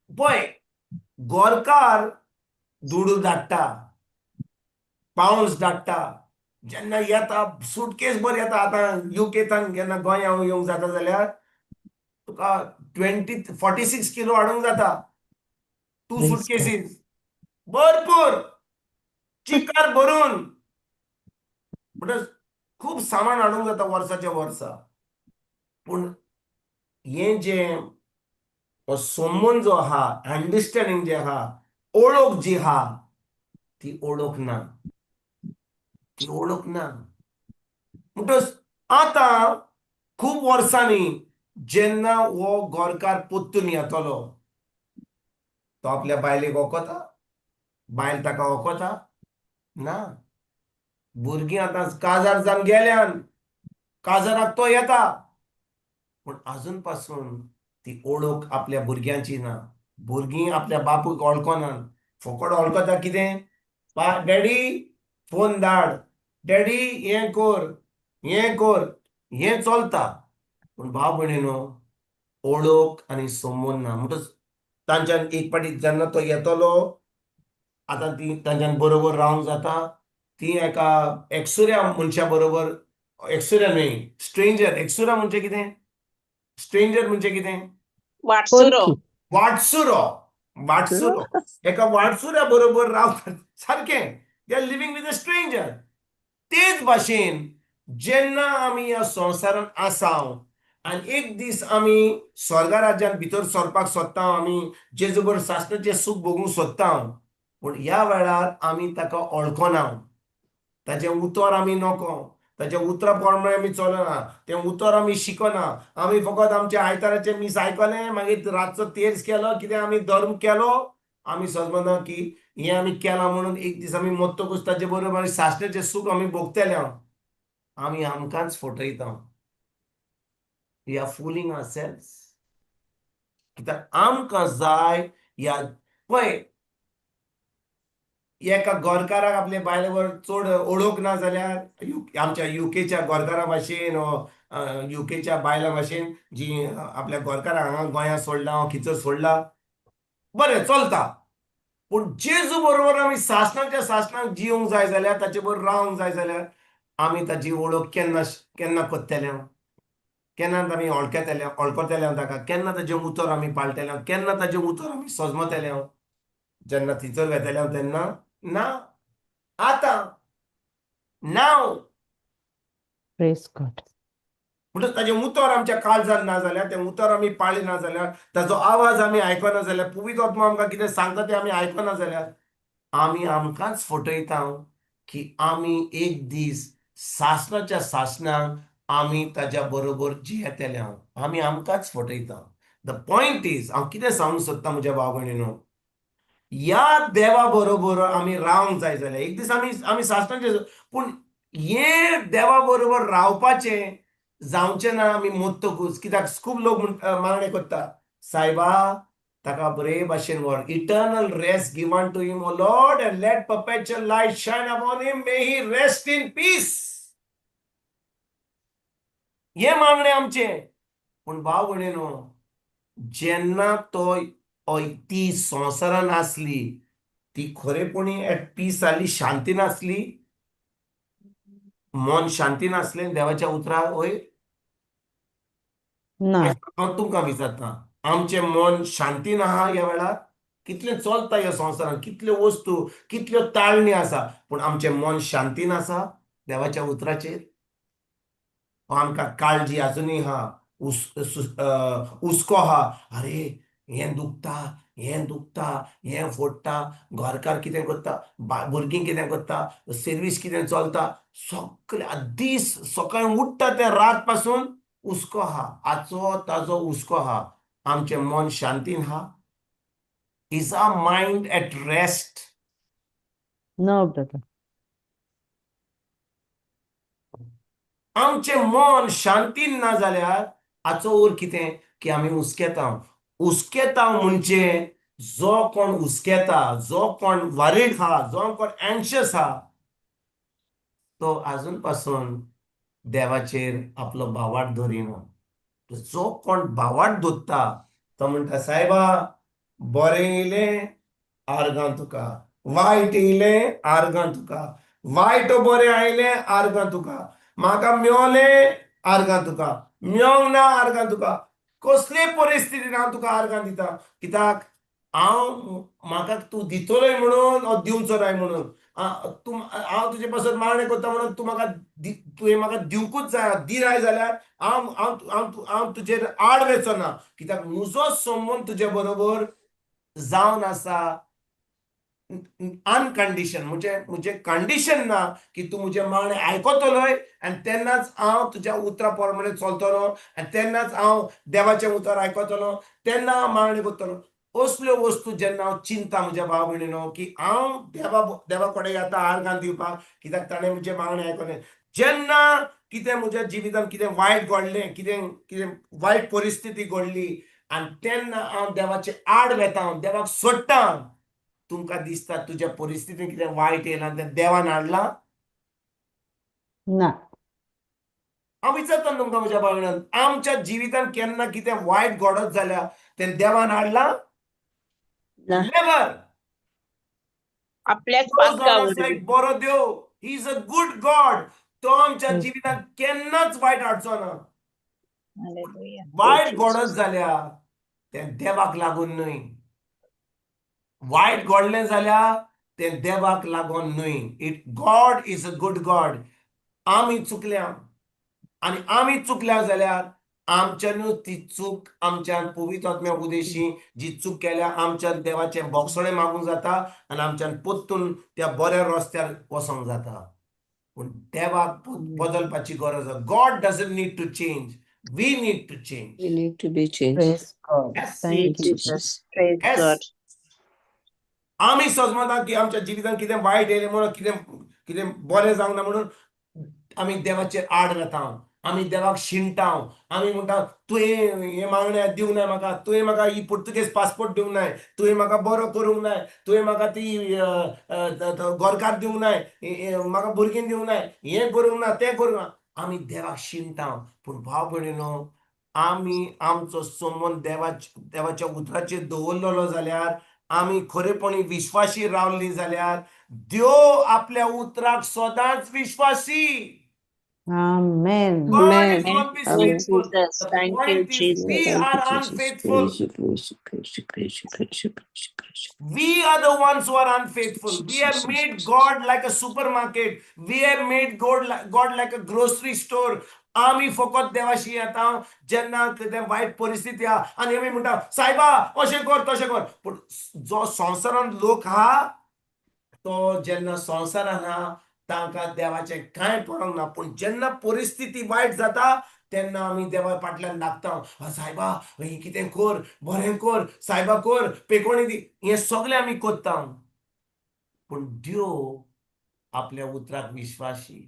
पळय, गोरकार दुडू धाडटा, पावंड्स धाडटा, जेन्ना येता सुटकेस भर येता. आतां UKंतल्यान केन्ना गोंया येवंक जाता जाल्यार तुका 46 किलो हाडूंक जाता. 2 प्रेज गॉड. सुटकेसीस भरपूर चिकार भरून, म्हणटच खूब सामान हाडूंक जाता वर्साच्या वर्सा. पूण हें जें हो संबंद जो आहा, अंडरस्टँडिंग जे आहा, ओळख जी आहा, ती ओळख ना. ती ओळख ना. म्हणटच आतां खूब वर्सांनी जेन्ना हो गोरकार पोत्तून येतलो, तो आपल्या बायलेक ओंकोता? बायल ताका ओंकोता? ना. भुरगीं आतां काजार जावन गेल्यान, काजाराक तो येता, पूण आजून पासून ती ओळख आपल्या भुरग्यांची ना. भुरगीं आपल्या बापूक वळखनात. फकत वळखता कितें? डॅडी फोन धाड, डॅडी हें कर, हें कर, हें चलता. पूण भाव भयणीनो, ओळख आनी संबंद ना. म्हणटच तांच्यान एक पाटी जेन्ना तो येतलो, आतां ती तांच्यान बरोबर रावंक जाता. ती एका एकसुऱ्या मनशा बरोबर, एकसुऱ्या न्हय, स्ट्रेंजर. एकसुरा म्हणजे कितें? स्ट्रेंजर म्हणजे कितें? वाटसुरो. परकी. वाटसुरो. वाटसुरो. एका वाटसुऱ्या बरोबर रावतात. सारकें. They are living with a stranger. तेच भाशेन जेन्ना आमी ह्या संवसारान आसाव आनी एक दीस आमी स्वर्गा राज्यांत भितर सरपाक सोदता, आमी जेजू बरोबर सासणाचें सूख भोगूंक सोदता, पूण ह्या वेळार आमी ताका वळखना. ताचें उतर आमी नको, ताच्या उतरा प्रमाणे आमी चलना, तें उतर आमी शिकना. आमी फकत आमचे आयताराचें मीस आयकलें, मागीर रातचो तेर्स केलो, कितें आमी धर्म केलो, आमी समजना की हें आमी केलां म्हणून एक दीस आमी मरतकूच ताचे बरोबर सासणाचें सूख आमी भोगतले. आमी आमकांच फटयता. We are fooling ourselves. कित्याक आमकां जाय या पळय, एका गोरकाराक आपले बायले बरोबर चड ओळख ना जाल्यार आमच्या युकेच्या गोरकारा भाशेन युकेच्या बायलां भाशेन जी आपल्या गोरकाराक हांगा गोंयांत सोडला खिचर सोडला, बरें चलता. पूण जेजू बरोबर आमी सासणाच्या सासणाक जिवंक जाय जाल्यार, ताचे बरोबर रावंक जाय जाल्यार आमी ताची ओळख केन्ना कोत्तले, केन्ना आमी वळखतले ताका, केन्ना ताचे उतर आमी पाळटले, केन्ना ताचे उतर आमी सजमतले. जेन्ना थंयसर वेतले तेन्ना ना. आतां नाव प्रेज गॉड. म्हणटच ताचे उतर आमच्या काळजांत ना जाल्यार, ते उतर आमी पाळले ना जाल्यार, ताचो आवाज आमी आयकना जाल्यार, पवित्र आत्मा आमकां कितें सांगता ते आमी आयकना जाल्यार आमी आमकांच फटयता की आमी एक दीस सासणाच्या सासणाक आमी ताच्या बरोबर जियेतले. आमी आमकांच फटयता. द पॉयंट इज, हांव कितें सांगूंक सोदता म्हज्या भाव भयणीनो, या देवा बरोबर आमी रावंक जाय जाल्यार एक दीस आमी सासणाचे, पूण हे देवा बरोबर रावपाचें जावचें ना आमी मोत्तकूच. कित्याक खूब लोक मागणे कोत्ता, सायबा ताका बरे भाशेन व्हर, eternal rest given to him O Lord and let perpetual light shine upon him, may he rest in peace. हे मागणे आमचे. पूण भाव भयणीनो, जेन्ना ती संवसारान आसली, ती खरेपणी एट पीस आसली, शांतीन आसली, मन शांतीन आसलें देवाच्या उतरार वयर? ना. हांव तुमकां विचारता, आमचें मन शांतीन आहा ह्या वेळार? कितलें चलता ह्या संवसारान, कितल्यो वस्तू, कितल्यो ताळणी आसा, पूण आमचें मन शांतीन आसा देवाच्या उतराचेर? आमकां काळजी आजुनूय आहा, हुस्को आहा, अरे हें दुखता, हें दुखता, हें फोडटा, घरकार कितें करता, भुरगीं कितें करता, सर्वीस कितें चलता, सगळें दीस सकाळीं उठ्ठा ते रात पासून हुस्को आहा, हाचो ताचो हुस्को आहा. आमचें मन शांतीन आहा? Is our mind at rest? No brother. आमचें मन शांतीन ना जाल्यार हाचो अर्थ कितें की आमी हुस्केता. हुस्केता म्हणजे जो कोण हुस्केता, जो कोण वरीड आहा, जो कोण एन्शियस आहा, तो आजून पासून देवाचेर आपलो भावार्थ धरिना. जो कोण भावार्थ धरता तो म्हणटा, सायबा बरें येयलें आर्गां तुका, वायट येयलें आर्गां तुका, वायट बरें आयलें आर्गां तुका, म्हाका मेवलें आर्गां तुका, मेवंक ना आर्गां तुका, कसले परिस्थितीन हांव तुका आर्गां दिता. कित्याक म्हाका तूं दितलोय म्हणून ओ दिवचो जाय म्हणून. हांव तुजे पासून मागणें करता म्हणून तुवें म्हाका दिवंकूच जाय. दिनाय जाल्यार हांव तुजेर आड वेचो ना. कित्याक म्हजो संबंद तुजे बरोबर जावन आसा अनकंडिशन. म्हणजे कंडिशन ना की तूं म्हजें मागणें आयकतलोय आनी तेन्नाच हांव तुज्या उतरा प्रमाणे चलतलो, आनी तेन्नाच हांव देवाचें उतर आयकतलों, तेन्ना हांव मागणें करतलों. असल्यो वस्तू जेन्ना हांव चिंता म्हज्या भाव भयणीनो, की हांव देवा कडेन येता आर्गां दिवपाक, कित्याक ताणें म्हजें मागणें आयकलें. जेन्ना कितें म्हज्या जिवितांत कितें वायट घडलें, कितें वायट परिस्थिती घडली, आनी तेन्ना हांव देवाचे आड वेता, देवाक सोडटा. तुमकां दिसता तुज्या परिस्थितीन कितें वायट येयलां तें देवान हाडलां? ना. हांव विचारता तुमकां म्हज्या भावनान, आमच्या जिवितांत केन्ना कितें वायट घडत जाल्यार तें देवान हाडलां? ना. नेवर. आपल्याच तो जावन आसा पातकावरवी. एक बरो देव. He is a good God. तो आमच्या Praise जिवितांत केन्नाच वायट हाडचो ना. हालेलुया. वायट घडत जाल्यार तें देवाक लागून न्हय. वायट घडलें जाल्यार तें देवाक लागून न्हय. God is a good God. आमी चुकल्या, आनी आमी चुकल्या जाल्यार आमच्यानूच ती चूक आमच्यान पवित्र आत्म्या उदेशी जी चूक केल्या आमच्यान देवाचें बोगसणें मागूंक जाता आनी आमच्यान परतून त्या बऱ्या रस्त्यार वसोंक जाता. पूण देवाक बदलपाची गरज आसा. God doesn't need to change, we need to change. We need to be changed. Praise God. Yes. Thank you. Jesus. Praise Yes. God. आमी समजता की आमच्या जिवितांत कितें वायट येयलें म्हणून, कितें बरें जावंक ना म्हणून आमी देवाचेर आड घालता, आमी देवाक शिणटा, आमी म्हणटा तुवें हे मागण्या दिवंक नाय म्हाका, तुवें म्हाका ही पुर्तुगेज पासपोर्ट दिवंक नाय, तुवें म्हाका बरो करूंक नाय, तुवें म्हाका ती गोरकार दिवंक नाय, म्हाका भुरगीं दिवंक नाय, हें करूंक ना तें करूंक ना. आमी देवाक शिणटा. पूण भाव भयणीनो, आमी आमचो संबंद देवाच्या उतराचेर दवरलेलो जाल्यार, आमी खरेपणी विश्वासी रावलीं जाल्यार देव आपल्या उतराक सदांच विश्वासी. Amen. God is Amen. always Oh, Amen. faithful. Jesus. The Thank you, point is, Jesus. we Thank you, are Jesus. unfaithful. Praise you, praise you, praise you, praise you, praise you, praise you, praise you. We are the ones who are unfaithful. We have made God like a supermarket. We have made God like a grocery store. आम्ही फकत देवाशी येता जेन्ना कितें वायट परिस्थिती आहा आनी आमी म्हणटा सायबा अशें कर तशें कर. पूण जो संवसारांत लोक आहा तो जेन्ना संवसारान आहा तांकां देवाचें कांय पडोंक ना. पूण जेन्ना परिस्थिती वायट जाता तेन्ना आमी देवा फाटल्यान लागता, सायबा ही कितें कर, बरें कर, सायबा कर, पेकोणी दी, हें सगळें आमी कोत्ता. पूण देव आपल्या उतराक विश्वासी.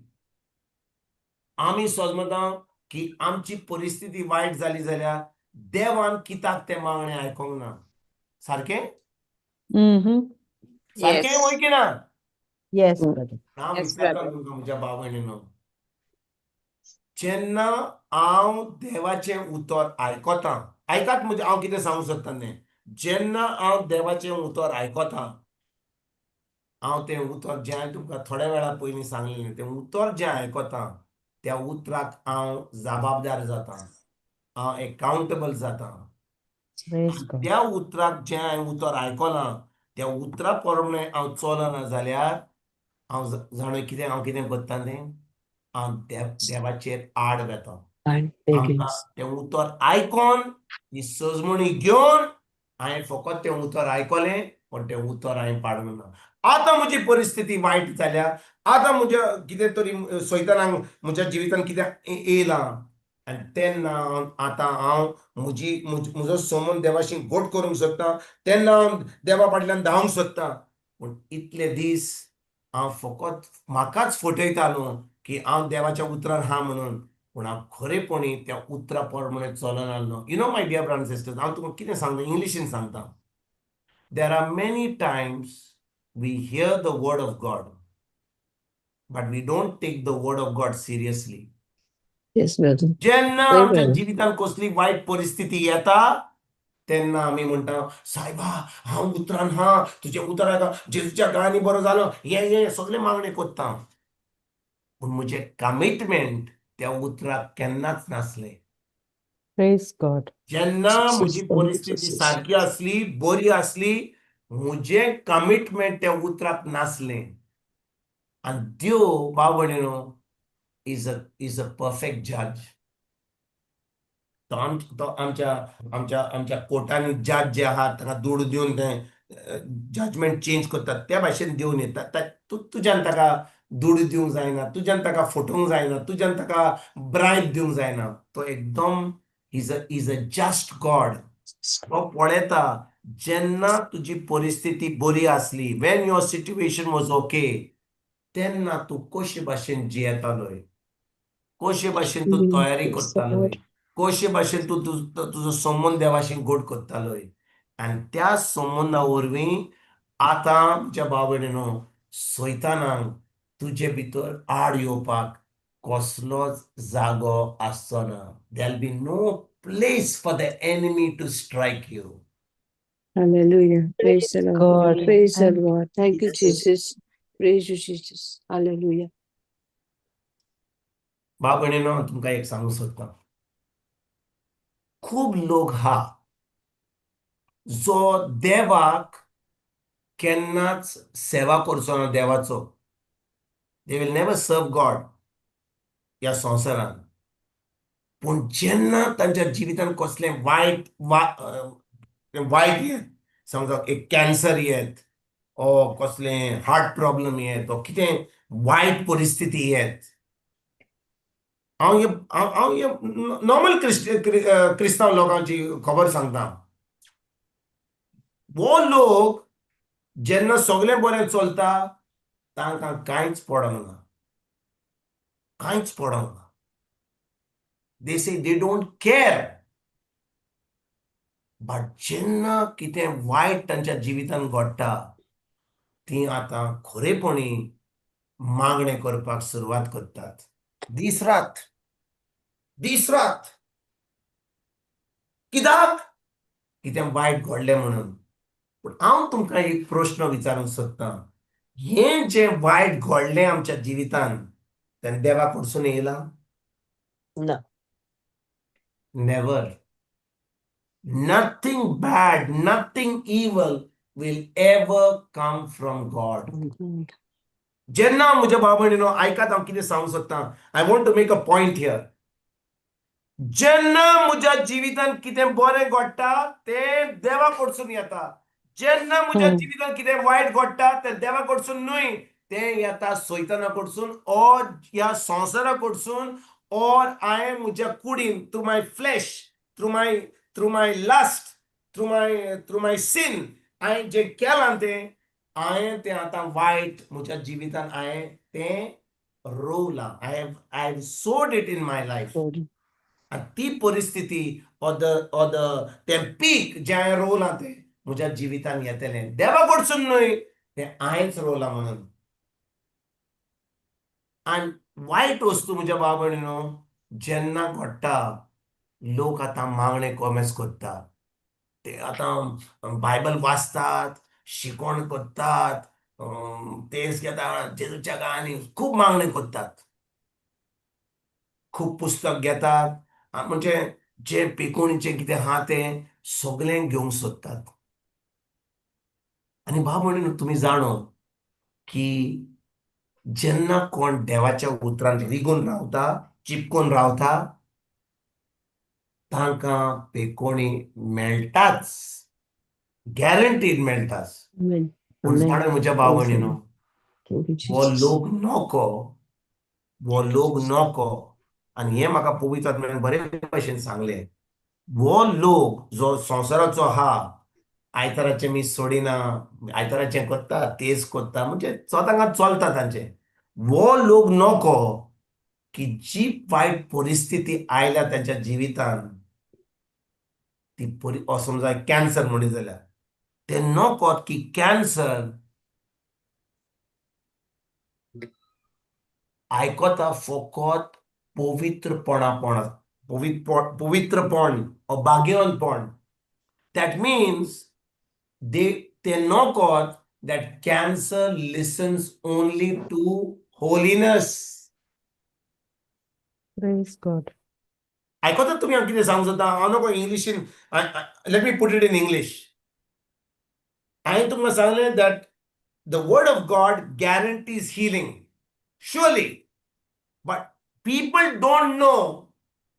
आमी समजता की आमची परिस्थिती वायट जाली जाल्यार देवान कित्याक ते मागणे आयकोंक ना. सारकें Mm-hmm. सारकें Yes. वय की ना? Yes, brother. हांव Yes, विचारता brother. तुमकां म्हज्या भाव भयणीनो, जेन्ना हांव देवाचें उतर आयकतां, आयकात म्हणजे हांव कितें सांगूंक सोदता न्ही, जेन्ना हांव देवाचें उतर आयकतां, हांव तें उतर जें हांवें तुमकां थोड्या वेळा पयलीं सांगलें तें उतर जें आयकतां त्या उतराक हांव जबाबदार जातां, हांव एकावंटेबल जातां. Praise आनी God. त्या उतराक जें हांवें उतर आयकलां त्या उतरा प्रमाणे हांव चलना जाल्यार हांव जाणा कितें हांव कितें करतां तें, हांव देवाचेर आड घेतां. And आमकां begins. तें उतर आयकोन ही सजमणी घेवन हांवें फकत तें उतर आयकलें पण तें उतर हांवें पाडूंक ना. आतां म्हजी परिस्थिती वायट जाल्या, आतां म्हज्या कितें तरी सैतानाक म्हज्या जिवितांत कितें येयलां आनी तेन्ना आतां हांव म्हजो संबंद देवाशी घट करूंक सोदतां, तेन्ना हांव देवा फाटल्यान धांवंक सोदतां. पूण इतले दीस हांव फकत म्हाकाच फटयतालो की हांव देवाच्या उतरार आहा म्हणून, पूण हांव खरेपणी त्या उतरा प्रमाणे चलनासलो. You know my dear brothers and sisters, हांव तुमकां कितें सांगता इंग्लिशीन सांगता. There are many times we hear the word of God but we don't take the word of God seriously. Yes, brother. जेन्ना Very आमच्या well. जिवितांत कसली वायट परिस्थिती येता तेन्ना आमी म्हणटा सायबा हांव उतरान हा, तुजें उतर आयका, जेजूच्या काळांनी बरो जालो, हे सगळे मागणे कोत्ता. पूण म्हजें कमिटमेंट त्या उतराक केन्नाच नासलें. Praise God. जेन्ना म्हजी Jesus, thank you, परिस्थिती Jesus. सारकी असली, बरी असली, म्हजें कमिटमेंट त्या उतराक नासलें. आनी देव भाव भयणीनो इज अ परफेक्ट जज. तो आमच्या कोर्टांनी जज जे आहात ताका दूड दिवन तें जजमेंट चेंज करतात त्या भाशेन देवन येता. तुज्यान ताका दूड दिवंक जायना, तुज्यान ताका फटोवंक जायना, तुज्यान ताका ब्रायब दिवंक जायना. तो एकदम इज अ जस्ट गॉड. तो पळयता जेन्ना तुजी परिस्थिती बरी असली, Wien your situation was okay, तेन्ना तूं कशे भाशेन जियेतालोय, कशे भाशेन तूं तयारी Praise the करतालोय, Lord. कशे भाशेन तूं तुजो संबंद देवाशी घट करतालोय. आनी त्या संबंदा वरवीं आतां म्हज्या भाव भयणीनो सैतानाक तुजे भितर आड येवपाक कसलोच जागो आसचो ना. There be no place for the enemy to strike you. Hallelujah. Praise Praise the Lord. God. Praise the Thank you, Lord. Thank you, Jesus. Jesus. Praise you, Jesus. Hallelujah. भाव भयणीनो तुमकां एक सांगूंक सोदतां, खूब लोक हा जो देवाक केन्नाच सेवा करचो ना देवाचो. दे विल नेवर सर्व गॉड ह्या संवसारान. पूण जेन्ना तांच्या जिवितांत कसलें वायट येत, समजा एक कॅन्सर येत, ओ कसलें हार्ट प्रॉब्लेम येत, ओ कितें वायट परिस्थिती येत, हांव नॉर्मल क्रिस्तांव लोकांची खबर सांगता. वो लोक जेन्ना सगळें बरें चलता तांकां कांयच पडना, कांयच पडोंक ना. दे से दे डोंट केअर. बट जेन्ना कितें वायट तांच्या जिवितांत घडटा ती आतां खरेपणी मागणें करपाक सुरवात करतात. दीस रात कित्याक कितें वायट घडलें म्हणून. पूण हांव तुमकां एक प्रश्न विचारूंक सोदतां. हें जें वायट घडलें आमच्या जिवितांत तें देवा कडसून येयलां? ना. Never. Nothing bad, nothing evil will ever come from God. जेन्ना म्हज्या भाव भयणीनो आयकात हांव कितें सांगूंक सोदतां. I want to make a point here. जेन्ना म्हज्या जिवितांत कितें बरें घडटा तें देवा कडसून येता. जेन्ना म्हज्या जिवितांत कितें वायट घडटा तें देवा कडसून न्हय, तें येता सैताना कडसून ऑर ह्या संवसारा कडसून ऑर हांवें म्हज्या कुडीन थ्रू माय फ्लॅश, थ्रू माय लस्ट, थ्रू माय सीन हांवें जें केलां हांवें तें आतां वायट म्हज्या जिवितांत हांवें तें रोवलां. आय हॅव सोड इट इन माय लायफ. आनी ती परिस्थिती तें पीक जें हांवें रोवलां तें म्हज्या जिवितांत येतलें. देवा कडसून न्हय, तें हांवेंच रोवलां म्हणून. आनी वायट वस्तू म्हज्या भाव भयणीनो जेन्ना घडटा लोक आतां मागणें कॉमेस करता. ते आतां बायबल वाचतात, शिकोण करतात, तेच घेतात, जेजूच्या काळांनी खूब मागणें करतात, खूब पुस्तक घेतात, म्हणजे जे पिकोणीचें कितें आहा तें सगळें घेवंक सोदतात. आनी भाव भयणीनो तुमी जाणो की जेन्ना कोण देवाच्या उतरांत रिगून रावता, चिपकून रावता, तांकां पेकोणी मेळटाच. गॅरंटीड मेळटाच. पूण जाणा म्हज्या भाव भयणीनो, हो लोक नोको, आनी हें म्हाका पवित्र आत्म्यान बरे भशेन सांगलें. हो लोक जो संवसाराचो आहा, आयताराचें मीस सोडिना, आयताराचें करता, तेच करता, म्हणजे तांकां चलता तांचें. हो लोक नोको की जी वायट परिस्थिती आयल्या तांच्या जिवितांत ती समजा कॅन्सर म्हणली जाल्यार ते नकोत की कॅन्सर आयकोता फकत पवित्रपण भाग्यवानपण. दॅट मीन्स ते नकोत that cancer listens only to holiness. Praise God. आयकोतात तुमी हांव कितें सांगूंक सोदतां. हांव नको इंग्लिशीन, let me put it in English. हांवें तुमकां सांगलें that the word of God guarantees healing, surely, but people don't know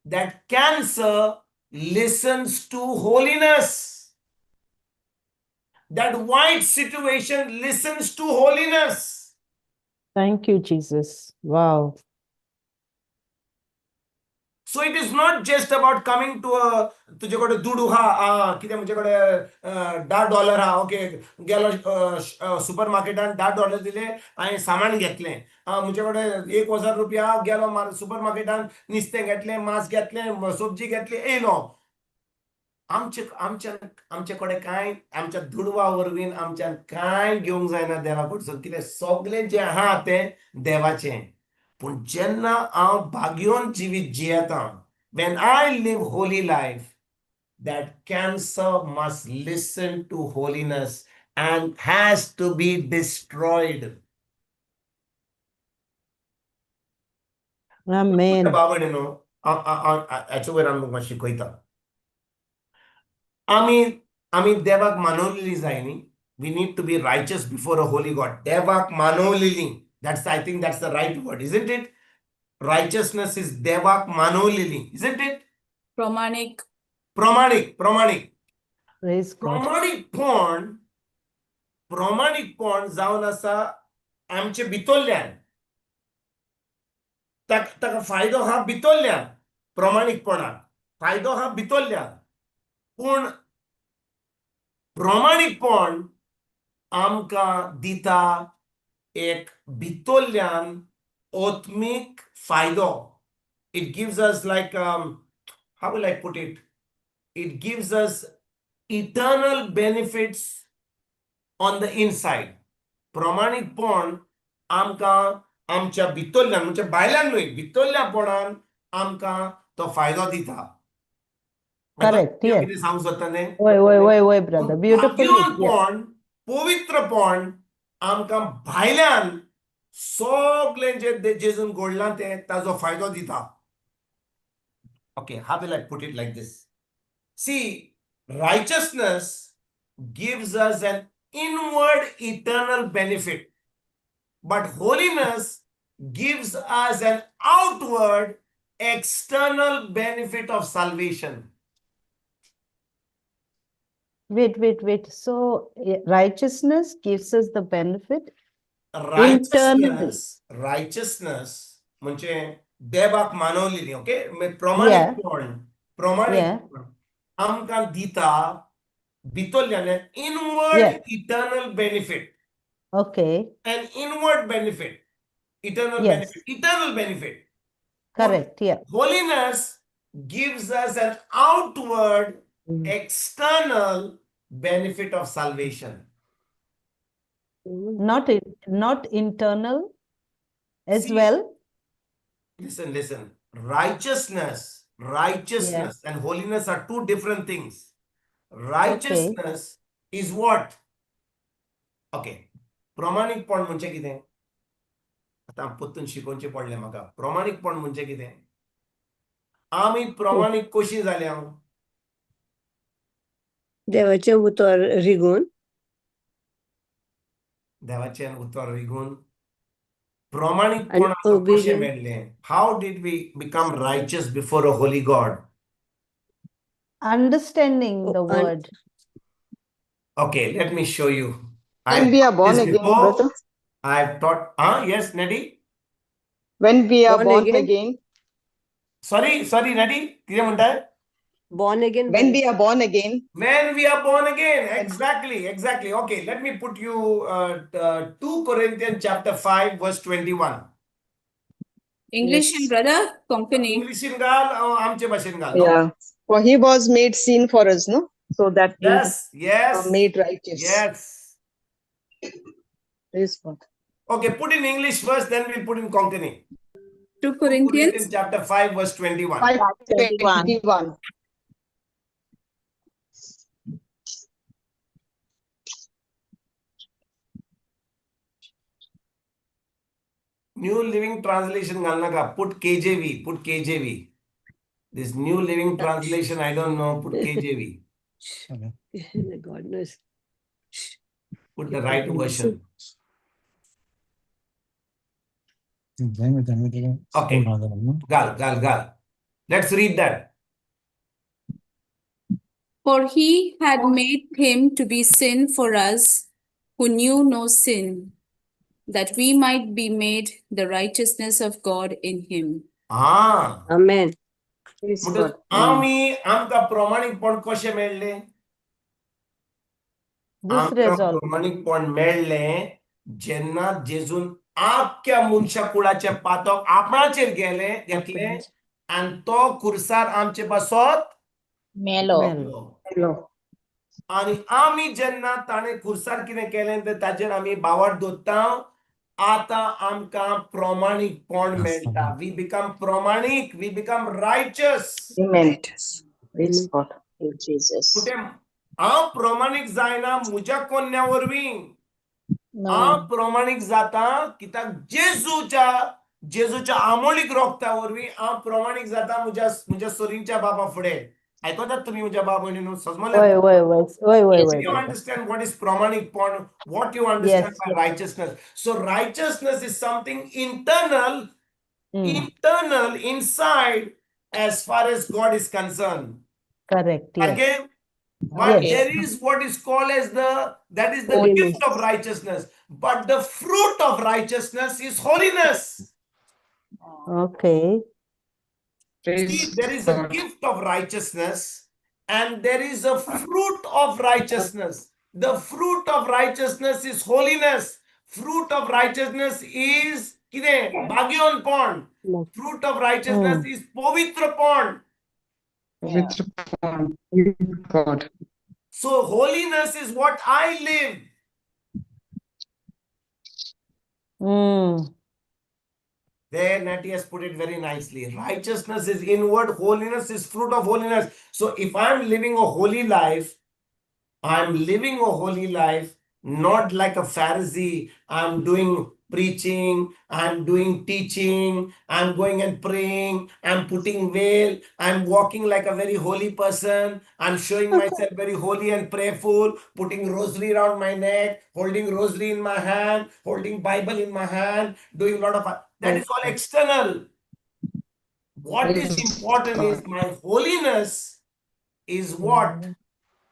that cancer listens to holiness. That white situation listens to holiness. Thank you, Jesus. Wow. So it is not just about coming to तुजे कडेन दुडू हा, कितें म्हजे कडेन $10 हा, okay, गेलो super मार्केटान $10 दिले, हांवें सामान घेतलें. म्हजे कडेन 1,000 रुपया, गेलो सुपर मार्केटान, नुस्तें घेतलें, मांस घेतलें, सब्जी घेतली, येयलो. आमचे कडेन कांय, आमच्या दुडवा वरवीं आमच्यान कांय घेवंक जायना देवा कडसून. कितें सगळें जें आहा तें देवाचें. पूण जेन्ना हांव भाग्यवान जिवीत जियेता, when I live holy life, that cancer must listen to holiness and has to be destroyed. Amen. बाबाणीनो, हाचो वयर हांव तुमकां शिकयता. आमी देवाक मानवलेली जाय न्ही. We need to be righteous before a holy God. देवाक मानवलेली. I think that's the right word, isn't it? Righteousness is देवाक मानवलेली, isn't it? प्रमाणिक. Praise God. प्रामाणिकपण जावन आसा आमचे भितरल्यान. ताका फायदो हा भितरल्यान. प्रामाणिकपणाक फायदो हा भितरल्यान. पूण प्रामाणिकपण आमकां दिता एक भितरल्यान आत्मीक faido. It gives us like, how will I put it? It gives us eternal benefits on the inside. प्रमाणिकपण आमकां आमच्या भितरल्यान म्हणजे भायल्यान न्हय भितरल्यापणान आमकां तो फायदो दिता. Correct, yes. कितें सांगूंक सोदतालें? Wait, brother. Beautifully. Yes. भाग्यवानपण पवित्रपण आमकां भायल्यान सगळें जें जेजून घडलां तें ताजो फायदो दिता. Okay, how will I put it like this? See, righteousness gives us an inward eternal benefit, but holiness gives us an outward external benefit of salvation. Wait. So righteousness gives us the benefit internally. Righteousness म्हणजे देवाक मानवलेली, okay? प्रमाणिकपण आमकां दिता भितरल्यान inward eternal benefit. Okay. An inward benefit, eternal benefit. Correct, yeah. Holiness gives us an outward external benefit of salvation. Not internal as See, well. Listen. Righteousness and holiness are two different things. Righteousness is what? Okay. प्रमाणिकपण म्हणजे कितें? आता परतून शिकोवचें पडलें म्हाका. प्रमाणिकपण म्हणजे कितें? आमी प्रमाणीक कशीं जाल्या? देवाचें उतर रिगून देवाचें उतर रिगून प्रमाणिकपण आमकां कशें मेळ्ळें? How did we become righteous before a holy God? Understanding the word. Okay, let me show you. When we are born again, brother. I've taught. Yes, Nadi? When we are Born born again. Sorry, Nadi? कितें म्हणताय? Born again. When we are born again. When we are born again. Exactly. Okay, let me put you 2 Corinthians chapter 5 verse 21. English Yes. brother, company. Englishin घाल, आमचे भाषेन घाल. Yeah. For he was made sin for us, no? So that we Yes. are made righteous. Yes. Praise God. Okay, put in English first, then we'll put in Konkani. 2 Corinthians. Chapter 5 verse 21. 5:21. New Living Translation घाल नका. Put KJV. This New Living Translation, I don't know. Put KJV. God knows. Put the right version. Okay. Gal. Let's read that. For he had made him to be sin for us who knew no sin, that we might be made the righteousness of God in him. Amen. Praise God. आमकां प्रमाणिकपण कशें मेळ्ळें? आमकां प्रमाणिकपण मेळ्ळें जेन्ना जेजून आख्या मनशा कुळाचे पातक आपणाचेर घेतले आनी तो खुर्सार आमचे पासत मेलो. आनी आमी जेन्ना ताणें खुर्सार कितें केलें तें ताचेर आमी बावट दवरता. आतां आमकां प्रमाणिकपण मेळटा. वी बिकम प्रमाणीक, we become righteous. Amen. Praise God. Jesus. हांव प्रमाणीक जायना म्हज्या कोन्या वरवीं. हांव प्रमाणीक जाता कित्याक जेजूच्या आमोलीक रोगता वरवीं हांव प्रमाणीक जाता म्हज्या सोरींच्या बाबा फुडें. आयकतात तुमी म्हज्या बाबा भयणीनो? Wait. You understand what is pramannikpon, what you understand by righteousness. So righteousness is something internal inside as far as God is concerned. Correct, yes. Again, but there is what is called as the gift of righteousness. But the fruit of righteousness is holiness. Okay. See, there is a gift of righteousness and there is a fruit of righteousness. The fruit of righteousness is holiness. Fruit of righteousness is कितें बागयोनपण. Fruit of righteousness is पवित्रपण. Povitrtai. God. So holiness is what I live. There, Natty has put it very nicely. Righteousness is inward, holiness is fruit of holiness. So if I'm living a holy life, I'm living a holy life, not like a Pharisee. I'm doing preaching, I'm doing teaching, I'm going and praying, I'm putting veil, I'm walking like a very holy person, I'm showing myself very holy and prayerful, putting rosary around my neck, holding rosary in my hand, holding Bible in my hand, doing a lot of that is all external. What is important is my holiness is what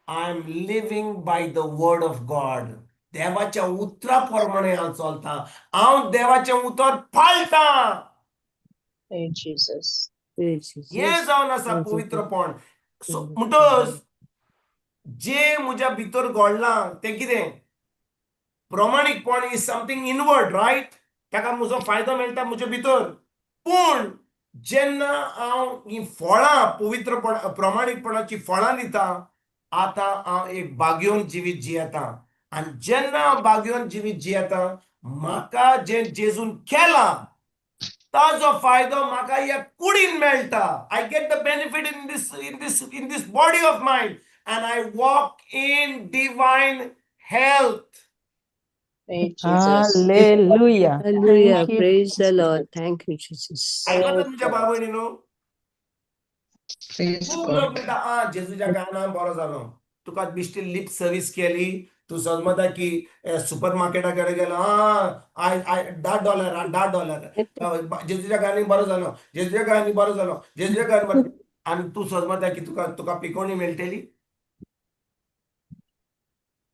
I'm living by the word of God. देवाच्या उतराप्रमाणे हांव चलता. हांव देवाचें उतर पाळटां. Praise Jesus. हें जावन आसा पवित्रपण. म्हणटच जे म्हज्या भितर घडलां तें कितें? प्रमाणीकपण इज समथींग इनवर्ड, रायट? ताका म्हजो फायदो मेळटा म्हजे भितर. पूण जेन्ना हांव ही फळां पवित्रपण प्रमाणीकपणाची फळां दितां, आतां हांव एक बागयोन जिवीत जियेतां. आनी जेन्ना हांव बागयोन जिवीत जियेतां, म्हाका जें जेजून केलां ताजो फायदो म्हाका ह्या कुडीन मेळटा. I get the benefit in this body of mind and I walk in divine health. Praise Jesus. Hallelujah. Hallelujah. Thank you, Praise the Jesus. Lord. Thank you, Jesus. आयकता तुमच्या बाबयनीनो? Praise खूब लोक God. म्हणटा जेजूच्या कारणान बरो जालो. तुका बिश्टी लिप सर्वीस केली, तू समजता की सुपर मार्केटाकडे गेलो, आय $10 जेजूच्या कारणान बरो जालो, जेजूच्या कारणान बरो जालो, जेजूच्या कारणान आनी तू समजता की तुका पिकोवणी मेळटली.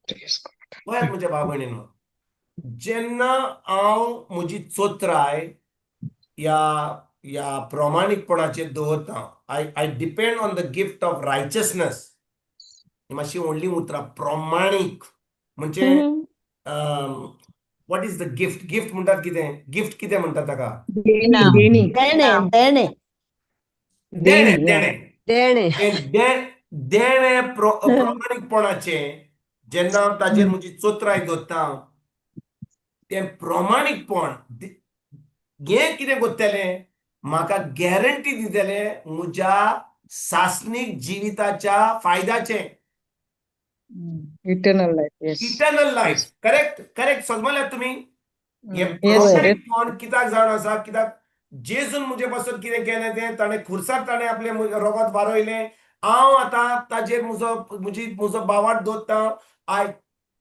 Praise God. पळयात म्हज्या भाव भयणीनो, जेन्ना हांव म्हजी चोत्राय या प्रमाणीकपणाचेर दवरता, I depend on the gift of righteousness. मातशी व्हडली उतरां. प्रमाणीक म्हणजे what is the gift? Gift म्हणटात कितें? गिफ्ट कितें म्हणटात ताका? देणी. देणे. देणे. yeah. देणे. देणे प्रमाणीकपणाचें जेन्ना हांव ताजेर म्हजी चोत्राय दवरता, तें प्रमाणीकपण हें कितें करतलें? म्हाका गॅरंटी दितलें म्हज्या सासणीक जिविताच्या फायद्याचें. Eternal life. Yes. Eternal life. Correct समजल्यात तुमी? हे Yes, प्रमाणीकपण कित्याक जावन आसा? कित्याक जेजून म्हजे पासून कितें केलें तें ताणें खुर्सार ताणें आपलें रगत वारयलें. हांव आतां ताजेर म्हजो बावाट दवरतां. I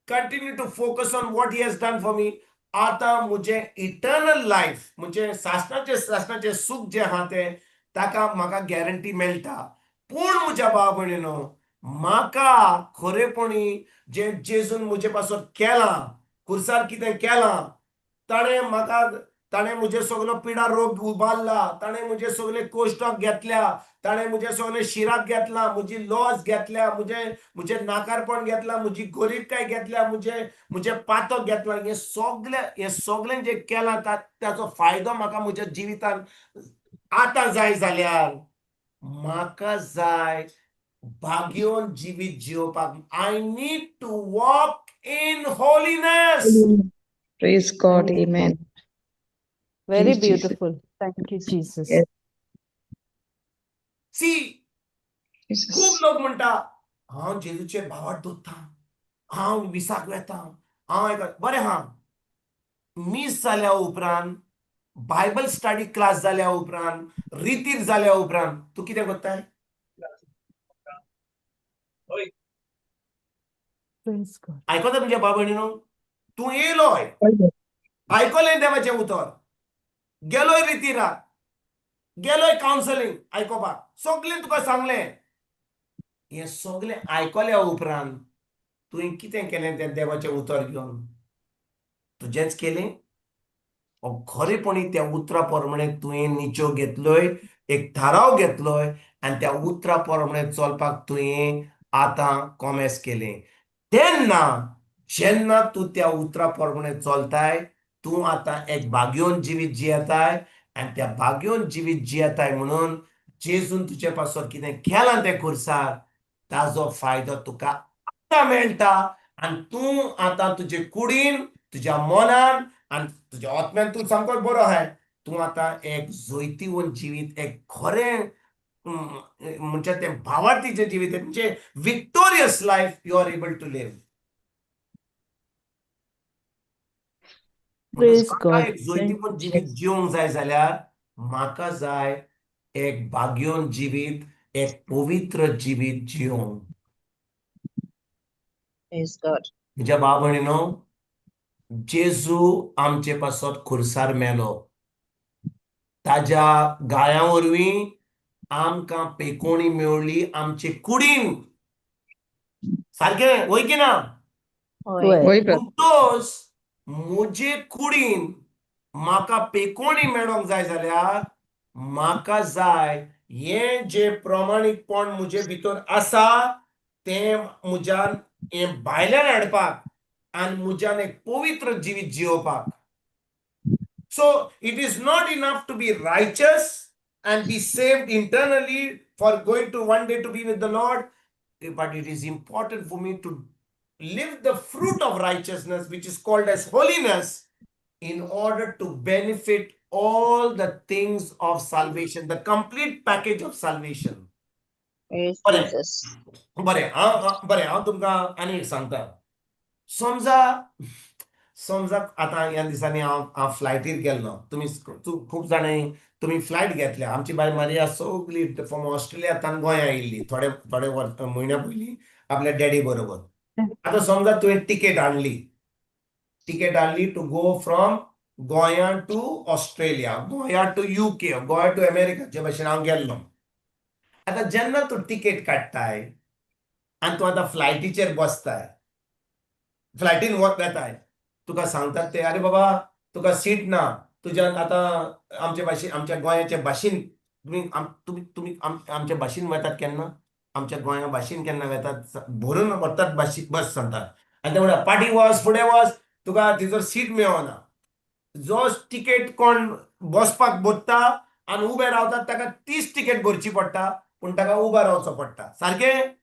continue to focus on what he has done for me. आतां म्हजें इटर्नल लायफ, म्हणजे सासणाचें सूख जें आहा तें ताका म्हाका गॅरंटी मेळटा. पूण म्हज्या भाव भयणीनो, म्हाका खरेपणी जें जेजून म्हजे पासून केलां, खुर्सार कितें केलां, ताणें म्हजे सगलो पिडा रोग उबारला, ताणें म्हजे सगळे कोश्टाक घेतल्या, ताणें म्हजे सगळे शिराक घेतला, म्हजी लॉस घेतल्या, म्हजें नाकारपण घेतलां, म्हजी गरीबकाय घेतल्या, म्हजे पातक घेतला. हें सगळें जें केलां ताचो फायदो म्हाका म्हज्या जिवितान आतां जाय जाल्यार म्हाका जाय बागयोन जिवीत जिवपाक. I need to walk in holiness. Praise God. Amen. Very Praise Jesus. beautiful. Thank you, Jesus. Yes. See Jesus. खूब लोक म्हणटा हांव जेजूचेर भावार्थ दवरतां, हांव विसाक वेतां, बरें आहा. मीस जाल्या उपरांत, बायबल स्टडी क्लास जाल्या उपरांत, रितीर जाल्या उपरांत तूं कितें करताय? Praise God. आयकता तुमच्या भाव भयणीनो? तूं येयलोय, आयकलें देवाचें उतर, गेलोय रितीराक, गेलोय कावन्सलिंग आयकोपाक, सगळें तुका सांगलें. हें सगळें आयकल्या उपरांत तुवें कितें केलें तें देवाचें उतर घेवन? तुजेंच केलें? खरेपणी त्या उतरा प्रमाणे तुवें निच्यो घेतलोय, एक थाराव घेतलोय, आनी त्या उतरा प्रमाणे चलपाक तुवें आतां कॉमेस केलें. तेन्ना जेन्ना तूं त्या उतरा प्रमाणे चलताय, तूं आतां एक भाग्योन जिवीत जियेताय आनी त्या भाग्योन जिवीत जियेताय म्हणून जेजून तुजे पासत कितें केलां तें खुर्सार ताजो फायदो तुका आतां मेळटा आनी तूं आतां तुजे कुडीन तुज्या मोनान आनी तुज्या आत्म्यान तूं सामकोच बरो आहाय तूं आतां एक जोयतीवन जिवीत एक खरें म्हणजे तें भावार्थीचें जिवीत म्हणजे victorious life you are able to live Praise म्हाका God. एक जोयतीवन जिवीत जिवंक जाय जाल्यार म्हाका जाय एक भाग्योन जिवीत एक पवित्र जिवीत जिवंक Praise God. म्हज्या भाव भयणीनो जेजू आमचे पासत खुर्सार मेलो ताज्या गाया वरवीं आमकां पेकोवणी मेवली आमचे कुडीन सारकें वय की ना Hoy. Hoy. होय ब्रदर म्हणटोच म्हजे कुडीन म्हाका पेकोवणी मेळोंक जाय जाल्यार म्हाका जाय हें जे प्रमाणीकपण म्हजे भितर आसा तें म्हज्यान हें भायल्यान हाडपाक आनी म्हज्यान एक पवित्र जिवीत जियोवपाक so it is not enough to be righteous and be saved internally for going to one day to be with the Lord, but it is important for me to live the fruit of righteousness, which is called as holiness, in order to benefit all the things of salvation, the complete package of salvation. Praise बरें Jesus. बरें हांव तुमकां आनी एक सांगता समजा समजा आतां ह्या दिसांनी हांव फ्लायटीर गेल्लो खूब जाणांनी तुमी फ्लायट घेतल्या आमची बाय मारिया सगळी फ्रॉम ऑस्ट्रेलियांतल्यान गोंयां येयल्ली थोडे थोडे म्हयन्या पयलीं आपल्या डॅडी बरोबर आतां समजा तुवें टिकेट हाडली टू गो फ्रॉम गोंया टू ऑस्ट्रेलिया गोंया टू UK गोंया टू अमेरिका जे भाशेन हांव गेल्लो आतां जेन्ना तूं टिकेट काडटाय आनी तूं आतां फ्लायटीचेर बसताय फ्लायटीन वेताय तुका सांगतात ते अरे बाबा तुका सीट ना तुज्यान आतां आमचे भाशेन आमच्या गोंयाचे भाशेन तुमी आमच्या भाशेन वेतात केन्ना आमच्या गोंया भाशेन केन्ना वेतात भरून व्हरतात बस सांगतात आनी ते म्हणटा फाटीं वच फुडें वच तुका तिजोर सीट मेळना जो टिकेट कोण बसपाक बोत्ता आनी उबे रावतात ताका तीच टिकेट भरची पडटा पूण ताका उबा रावचो पडटा सारकें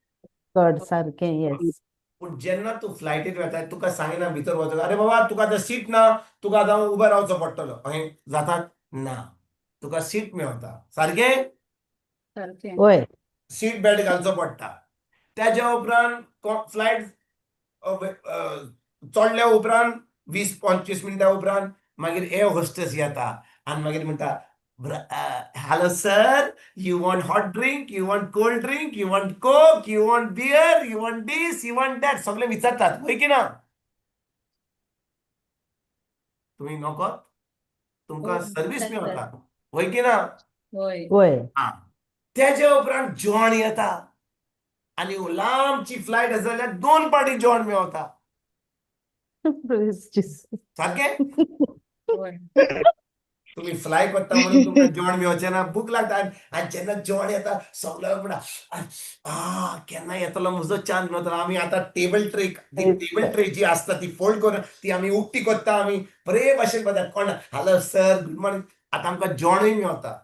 God, सारकें, yes. पूण जेन्ना तूं फ्लायटीर वेताय तुका सांगिना भितर वचूंक अरे बाबा तुका आतां सीट ना तुका आतां उबो रावचो पडटलो अहें जातात ना तुका सीट मेळटा सारकें सारकें होय. सीट बेल्ट घालचो पडटा त्याच्या उपरांत फ्लायट चडल्या उपरांत 20-25 मिनटां उपरांत मागीर एअर होस्टेस येता आनी मागीर म्हणटा hello sir, you want hot drink, you want cold drink, you want coke, you want beer, you want this, you want that सगळे विचारतात होय की ना तुम्ही नकोत तुमकां सर्वीस मेळटा होय की ना होय होय. हा त्याच्या उपरांत जेवण येता आनी लांबची फ्लायट आसा जाल्यार 2 पाटी जेवण मेळटा Praise Jesus. सारकें होय तुम्ही फ्लाय करता म्हणून तुमकां जेवण मेळचें ना भूक लागता आनी जेन्ना जेवण येता सगळ्या म्हणटा केन्ना येतलो म्हजो चान्स मेळटलो आमी आतां टेबल ट्रे जी आसता ती फोल्ड करून ती आमी उक्ती करता आमी बरे भाशेन करता कोण हॅलो सर गुड मॉर्निंग आतां आमकां जेवणूय मेळटा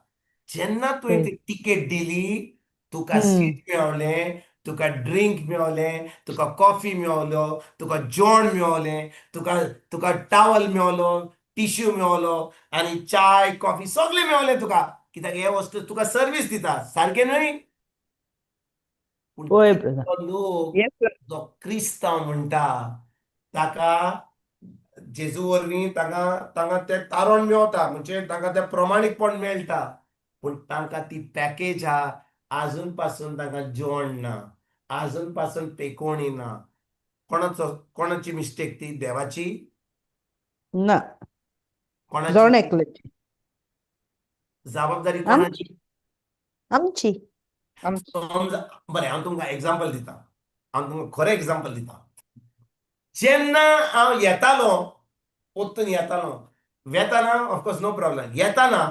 जेन्ना तुवें ती टिकेट दिली तुका सीट मेळ्ळें तुका ड्रिंक मेळ्ळें तुका कॉफी मेळ्ळो तुका जेवण मेळ्ळें तुका टावल मेळ्ळो टिश्यू मेळ्ळो आनी चाय कॉफी सगळें मेळ्ळें तुका कित्याक हे वस्तू तुका सर्वीस दिता सारकें न्हय पूण होय, तो लोक Yes, sir. जो क्रिस्तांव म्हणटा ताका जेजू वरवीं तांकां तें तारण मेळटा म्हणजे तांकां तें प्रमाणीकपण मेळटा पूण तांकां ती पॅकेज आहा आजून पासून तांकां जेवण ना आजून पासून पेकोवणी ना कोणाची मिस्टेक ती देवाची ना. कोणाची जावन एकल्याची. जबाबदारी कोणाची आमची. समजा बरें हांव तुमकां एग्जांपल दिता हांव तुमकां खरें एग्जांपल दिता जेन्ना हांव येतालो पोत्तून येतालो वेताना ऑफकोर्स नो प्रॉब्लेम येताना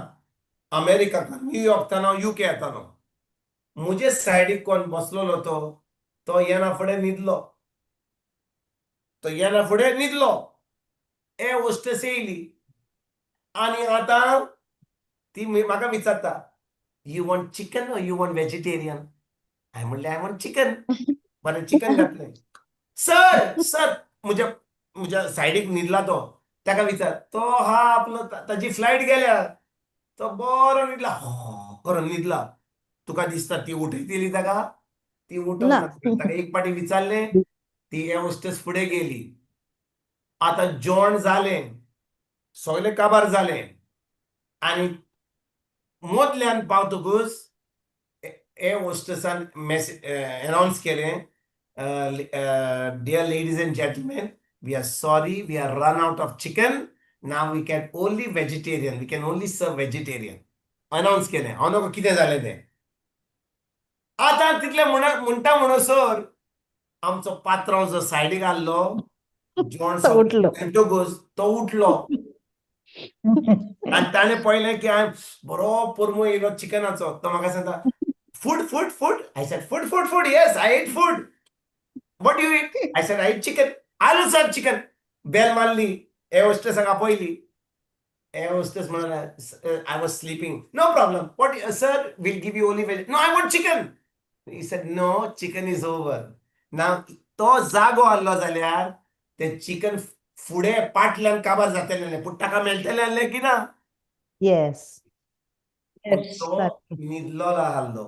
अमेरिकाक न्यूयॉर्कच्यान हांव UK येतालो म्हजे सायडीक कोण बसलोलो तो येना फुडें न्हिदलो ए होस्टेस येयली आणि आता ती म्हाका विचारता, यू वॉन्ट चिकन और यू वॉन्ट व्हेजिटेरियन? हांवें म्हणलें, आय वॉन्ट चिकन. बरें, चिकन घातलें. सर सर म्हज्या सायडीक न्हिदला तो. ताका विचार, तो हा आपलो ताची फ्लायट गेल्या, तो बरो न्हिदला, करून न्हिदला. तुका दिसता ती उठयतली ताका? ती उठोंक ना. ना. ताका एक पाटी विचारलें, ती एअर होस्टेस फुडें गेली. आतां जेवण जालें, सगळें काबार जालें, आनी मदल्यान पावतकूच एअर होस्टेसान अनाउन्स केलें, dear ladies and gentlemen, we are sorry, we are run out of chicken. Now we can only vegetarian. We can only serve vegetarian. Announce केलें. हांव नका कितें जालें तें. आतां तितलें म्हणटा म्हणसर आमचो पात्रांव जो सायडीक आसलो, जेवण तो उठलो. म्हणटकूच तो उठलो. आनी ताणें पळयलें की हांवें बरो परमो येयलो चिकनाचो. तो म्हाका सांगता, food, food, food. I said, food. Yes, I ate food. What do you eat? I said, I eat chicken. I'll also have chicken. Bell मारली. एअर होस्टेसाक आपयली. एअर होस्टेस म्हणाला, I was sleeping. No problem. What, sir, we'll give you only veg. No, I want chicken. He said, no, chicken is over. Now, तो जागो आसलो जाल्यार ते chicken फुडें पाटल्यान काबार जातलें, पूण ताका मेळटलें आसलें की ना? Yes. पूण तो न्हिदलो आसलो.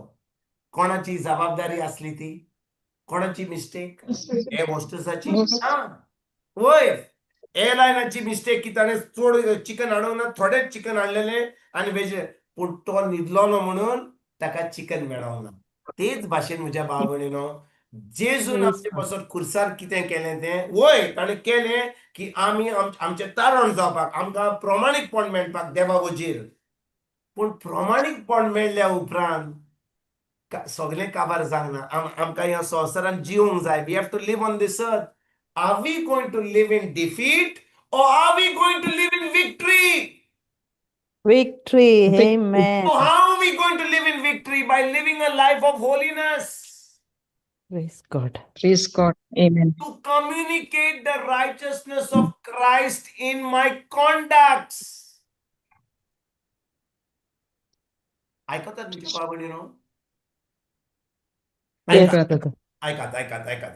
कोणाची जबाबदारी असली ती? कोणाची मिस्टेक? एअर होस्टेसाची? ना. वय एअरलायनाची मिस्टेक की ताणें चड चिकन हाडूंक ना, थोडेच चिकन हाडलेलें आनी वेज. पूण तो न्हिदलो न्हू म्हणून ताका चिकन मेळोंक ना. तेच भाशेन म्हज्या भाव भयणीनो, जेजून Praise आमचे God. पासून खुर्सार कितें केलें तें, वय ताणें केलें की आमी आमचें तारण जावपाक, आमकां प्रमाणीकपण मेळपाक देवा वजीर. पूण प्रमाणीकपण मेळ्ळ्या उपरांत सगळें काबार जावंक ना. आमकां ह्या संवसारांत जिवंक जाय. We have to live on this earth. Are we going to live in defeat or are we going to live in victory? Victory. Amen. So how are we going to live in victory? By living a life of holiness. Praise God. Praise God. Amen. To communicate the righteousness of Christ in my conducts. ऐकतात म्हणजे भाव भयणीनो? Yes, ऐकात brother.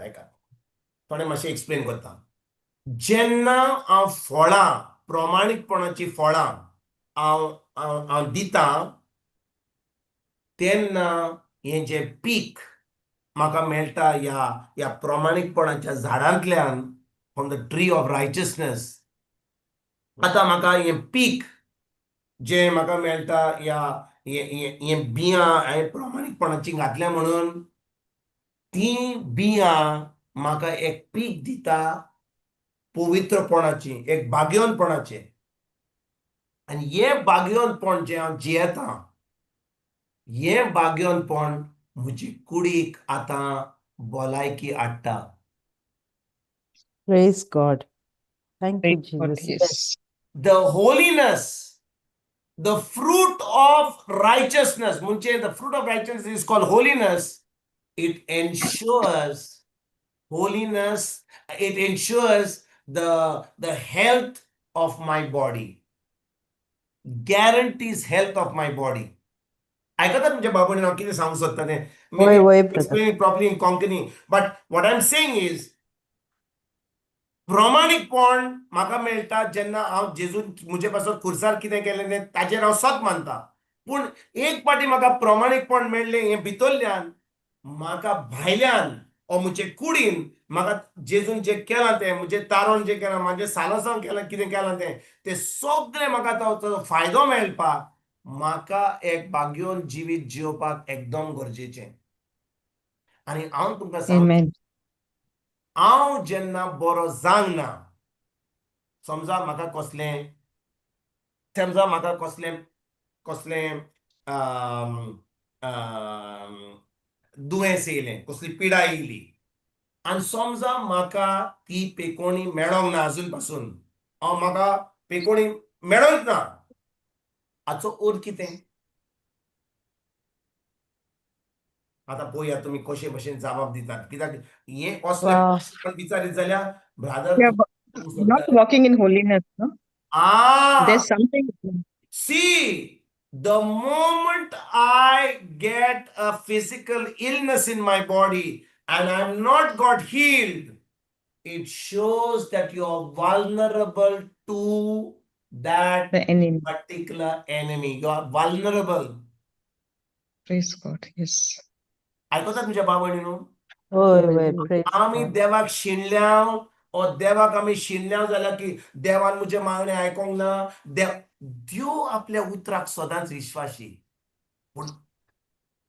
ऐकात. थोडें मातशें explain करता. जेन्ना हांव फळां, प्रमाणीकपणाची फळां हांव दितां, तेन्ना हें जें पीक म्हाका मेळटा ह्या प्रमाणीकपणाच्या झाडांतल्यान, फ्रॉम द ट्री ऑफ रायचसनेस, आतां म्हाका हें पीक जें म्हाका मेळटा, हें बियां हांवें प्रमाणीकपणाची घातल्या म्हणून ती बियां म्हाका एक पीक दिता पवित्रपणाची, एक बागयोनपणाचें. आनी हें बागयोनपण जें हांव जियेतां, हें बागयोनपण म्हजी कुडीक आतां भलायकी हाडटा. Praise God. Thank you, Praise God. Jesus. Yes. The holiness, the fruit of righteousness, म्हणजे the fruit of righteousness is called holiness. It ensures holiness, it ensures the health of my body, guarantees health of my body. ऐकतात म्हणजे बाबूने हांव कितें सांगूंक सोदता तें. वय, वय, brother. Explaining properly in Konkani, but what I'm saying is, प्रमाणीकपण म्हाका मेळटा जेन्ना हांव जेजून म्हजे पासून खुर्सार कितें केलें तें ताचेर हांव सत मानता. पूण एक पाटी म्हाका प्रमाणीकपण मेळ्ळें हें भितरल्यान, म्हाका भायल्यान ओ म्हजे कुडीन म्हाका जेजून जें केलां तें, म्हजें तारण जें केलां, म्हाजें सालसांव केलां, कितें केलां तें सगळें म्हाका ताचो फायदो मेळपाक म्हाका एक बागयोन जिवीत जिवपाक एकदम गरजेचें. आनी हांव तुमकां सांगता, Amen. हांव जेन्ना बरो जावंक ना, समजा म्हाका कसलें दुयेंस येयलें, कसली पिडा येयली, आनी समजा म्हाका ती पेकोणी मेळोंक ना अजून पासून, म्हाका पेकोणी मेळोंक ना, हाचो अर्थ कितें? आतां पळोवया तुमी कशे भशेन जबाब दितात. कित्याक हें असलें Wow. प्रश्न विचारीत जाल्यार brother Yeah, but not walking in holiness. No? There's something See, the moment I get a physical illness in my body and I'm not got healed, it shows that you're vulnerable to that The enemy. particular enemy. You are vulnerable. Praise God. Yes. ऐकता तुमच्या बाबांनो होय होय praise आम्ही God. देवाक शिणल्याव ओ देवाक आम्ही शिणल्याव जाल्यार की देवान म्हजे मागणे आयकोंक ना देव आपल्या उतराक सदांच विश्वासी पूण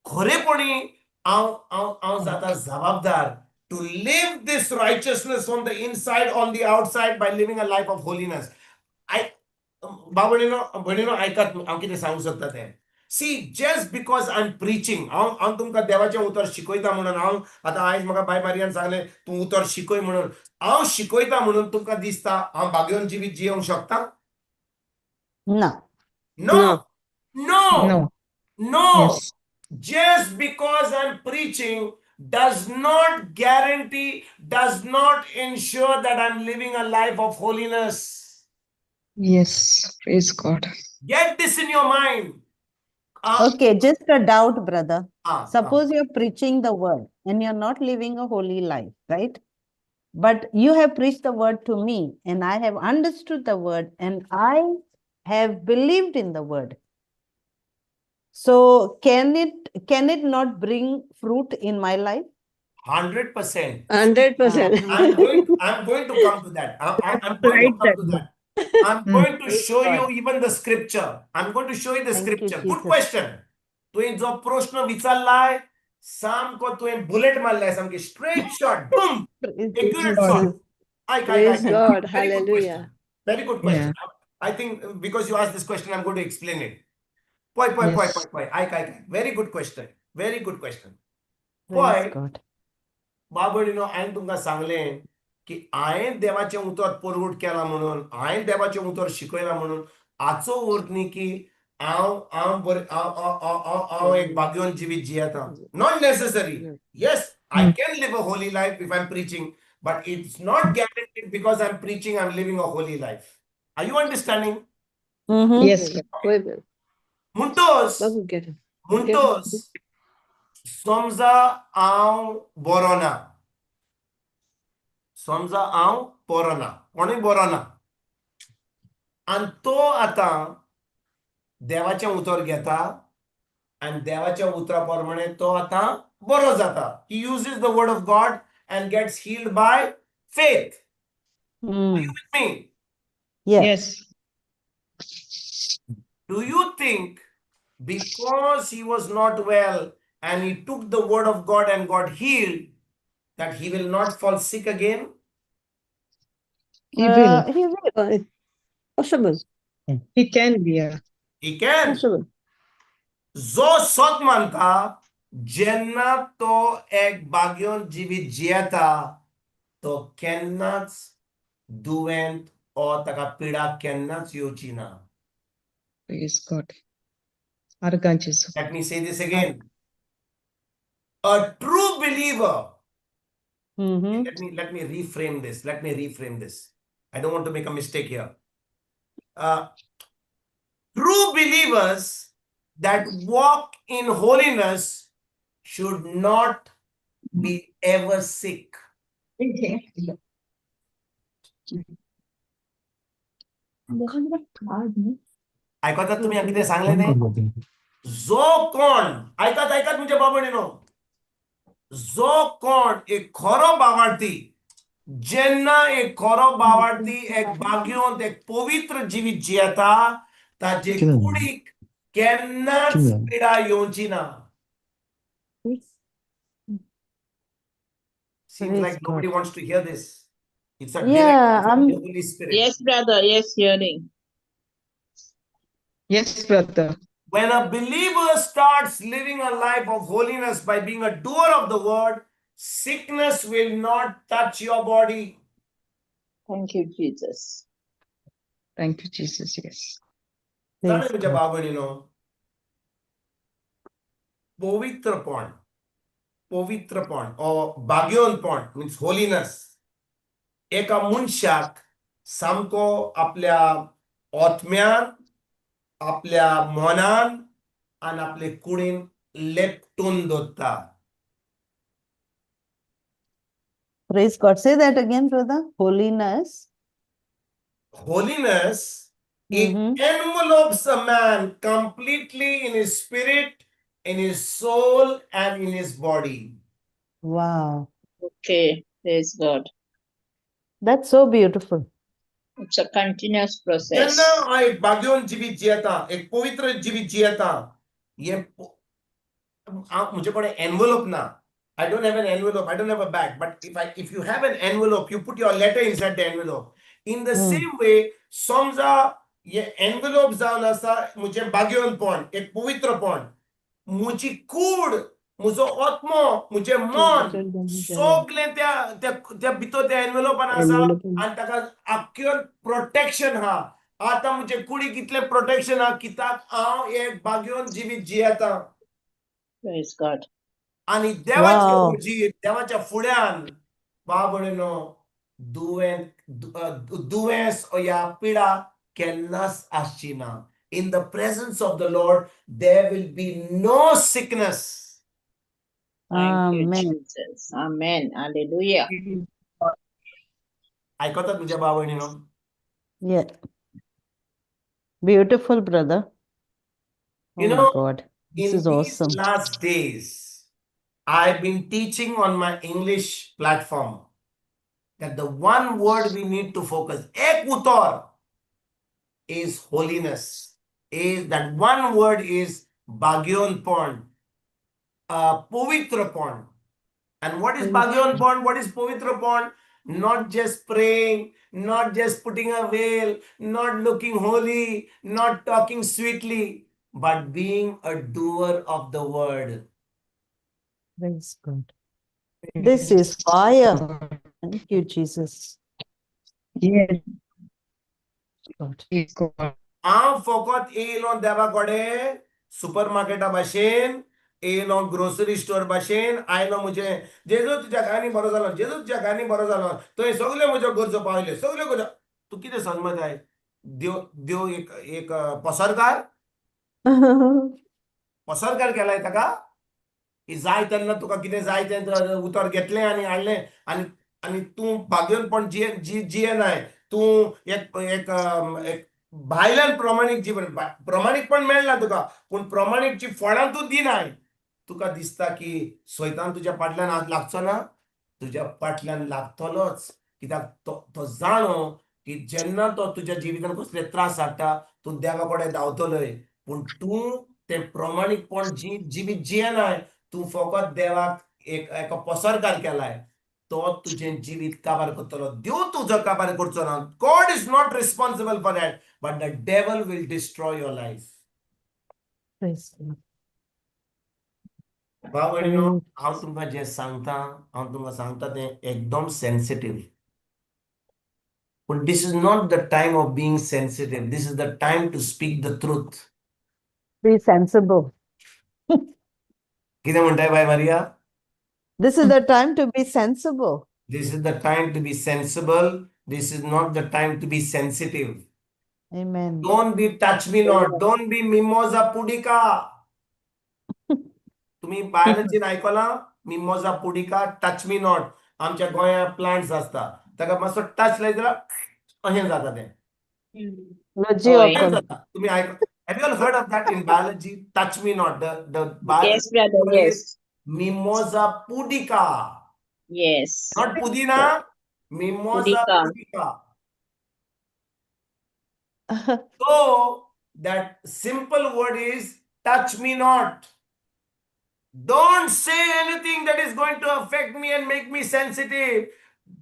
खरेपणी हांव जाता जबाबदार to live this righteousness on the inside on the outside by living a life of holiness भणीनो ऐकात हांव कितें सांगूंक सोदता तें see just because I am preaching हांव तुमकां देवाचें उतर शिकयता म्हणून हांव आतां आयज म्हाका बाय मारियान सांगलें तूं उतर शिकय म्हणून हांव शिकयता म्हणून तुमकां दिसता हांव भाग्योन जिवीत जियोंक शकता No. No No. No No. No, Yes. just because I'm preaching does not guarantee, does not ensure that I'm living a life of holiness. Yes. Praise God. Get this in your mind. Okay, just a doubt, brother. ah, Suppose you're preaching the word and you're not living a holy life, right? But you have preached the word to me and I have understood the word and I have believed in the word. So can it not bring fruit in my life? 100%. 100%. I'm going to come to that. I'm going to come to that. I'm going to show you even the scripture. I'm going to show you the Thank you, scripture. Good Jesus. question. तुवें जो प्रश्न विचारलाय सामको तुवें bullet मारलाय सामकी straight shot boom Praise accurate God. shot. Praise God. Very good question. Hallelujah. Very good question. I think because you asked this question, I'm going to explain it. Yes. Very good question. Very good question. Praise Poi, God. बाबडीनो हांवें तुमकां सांगलें की हांवें देवाचें उतर परगूट केलां म्हणून हांवें देवाचें उतर शिकयलां म्हणून हाचो अर्थ न्ही की हांव एक भाग्यवान जिवीत जियेता not necessary yes I can live a holy life if I am preaching but it's not guaranteed because I am preaching I am living a holy life are you understanding Mhm. Yes. Wait a minute. म्हणटोस Babu, get it. म्हणटोस समजा हांव बरो ना समजा हांव बरो ना कोणूय बरो ना आनी तो आतां देवाचें उतर घेता आनी देवाच्या उतरा प्रमाणे तो आतां बरो जाता he uses the word of God and gets healed by faith Mm. with me Yes. Yes. do you think because he was not well and he took the word of God and got healed that he will not fall sick again? He will. He will. Possible. He can be. He can. Possible. जो सत मानता जेन्ना तो एक भाग्योन जिवीत जियेता तो केन्नाच दुयेंत ओ ताका पिडा केन्नाच येवची ना. Praise God. ArganJesus. Let me say this again. A true believer. Mhm. Let me reframe this. I don't want to make a mistake here. True believers that walk in holiness should not be ever sick. ऐकतात तुम्ही किती सांगले नाही जो कोण ऐकत म्हणजे बाबणीनो जो कोण एक खरो भावार्थी जेन्ना एक खरो भावार्थी एक भाग्योंत एक पवित्र जिवीत जियेता ताचे कुडीक केन्नाच पिडा येवची ना. Seems Praise like nobody God. wants to hear this. It's a Yeah, direct from the Holy Spirit. Yes, brother. Yes, hearing. Yes, brother. When a believer starts living a life of holiness by being a doer of the word, sickness will not touch your body. Thank you, Jesus. Thank you, Jesus. Yes. Praise Suddenly, God. बाबणीनो पवित्रपण or भाग्योनपण means holiness एका मनशाक सामको आपल्या आत्म्यान आपल्या मोनान आणि आपले कुडीन लेपटून दवरता. Praise God. Say that again, brother. Holiness. Holiness, it Mhm. envelopes a man completely in his spirit, in his soul, and in his body. Wow. Okay, praise God. That's so beautiful. It's a continuous जेन्ना process. हांव एक भाग्यवन जिवीत जियेता, एक पवित्र जिवीत जियेता, मुझे कडेन एनवलप ना. I don't have an envelope. I don't have a bag. But if you have an envelope, you put your letter inside the envelope. In the same way, समजा ये envelope जावन आसा मुझे भाग्यवनपण, एक पवित्रपण. मुजी कूड, मुजो आत्मो, मुझे मन, सगळें त्या भितर त्या एनवेलोपान आसा आनी ताका आख्यो प्रोटेक्शन हा. आता मुझे कुडी कितले प्रोटेक्शन हा कित्याक हांव एक भाग्यवन जिवीत जियेता. Praise God. आणि Wow. देवाच्या फुड्यान बाबळेनो दुयेंस या पिडा केन्नाच आसची ना. In the presence of the Lord, there will be no sickness. Thank you, Amen. Jesus. Amen. Hallelujah. ऐकतात तुझ्या बाबळीनो? Yeah. Beautiful, brother. Oh You my know, God. This in is these awesome. last days, I've been teaching on my English platform that the one word we need to focus, ek utar, is holiness. Is that one word is Bhagyonpon, Povitrapon. And what is Bhagyonpon? What is Povitrapon? Not just praying, not just putting a veil, not looking holy, not talking sweetly, but being a doer of the word. Praise God. This is fire. Thank you, Jesus. Yes, God. praise God. हांव फकत येयलो देवा कडेन सुपरमार्केटा भाशेन, येयलो grocery store भाशेन, आयलो मुझे जेजू तुज्या गाणी बरो जालो, जेजू तुज्या गाणी बरो जालो, थंय सगल्यो म्हज्यो गरजो पावल्यो, सगल्यो गरजो. तूं कितें समज जाय? देव एक पसरकार पसरकार केलाय ताका. जाय तेन्ना तुका कितें जाय तें उतर घेतलें आनी हाडलें आनी आनी तूं भाग्यवनपण जियेनाय. तूं एक भायल्यान प्रमाणीक जीवन, प्रमाणीकपण मेळना तुका, पूण प्रमाणीकची फळां तूं दिनाय. तुका दिसता की सैतान तुज्या फाटल्यान आज लागचो ना? तुज्या फाटल्यान लागतलोच. कित्याक तो जाणो की जेन्ना तो तुज्या जिवितान कसले त्रास हाडटा, तूं देवा कडेन धांवतलोय. पूण तूं तें प्रमाणीकपण जिवीत जियेनाय. तूं फकत देवाक एक पसरकार केलाय. तो तुजें जिवीत काबार करतलो. देव तुजो काबार करचो ना. God is not responsible for that, but the devil will destroy your life. Praise God. भाव भयणीनो, हांव तुमकां जें सांगता तें एकदम sensitive. But this is not the time of being sensitive. This is the time to speak the truth. Be sensible. कितें म्हणटाय बाय Maria? This is the time to be sensible. This is the time to be sensible. This is not the time to be sensitive. Amen. Don't be touch me not. Don't be mimosa pudica. तुम्ही बायोलॉजीन आयकलां? मिमोजा pudica, touch me not. आमच्या गोंयांत plants असता, ताका मातसो touch लायत जाल्यार अशें जाता तें. Logi Oi. अशें open. जाता. तुम्ही have you all heard of that in biology? Touch me not. The Yes, brother. biology is Yes. mimosa pudica. Yes. Not pudina, mimosa Pudica. pudica. So that simple word is touch me not. Don't say anything that is going to affect me and make me sensitive.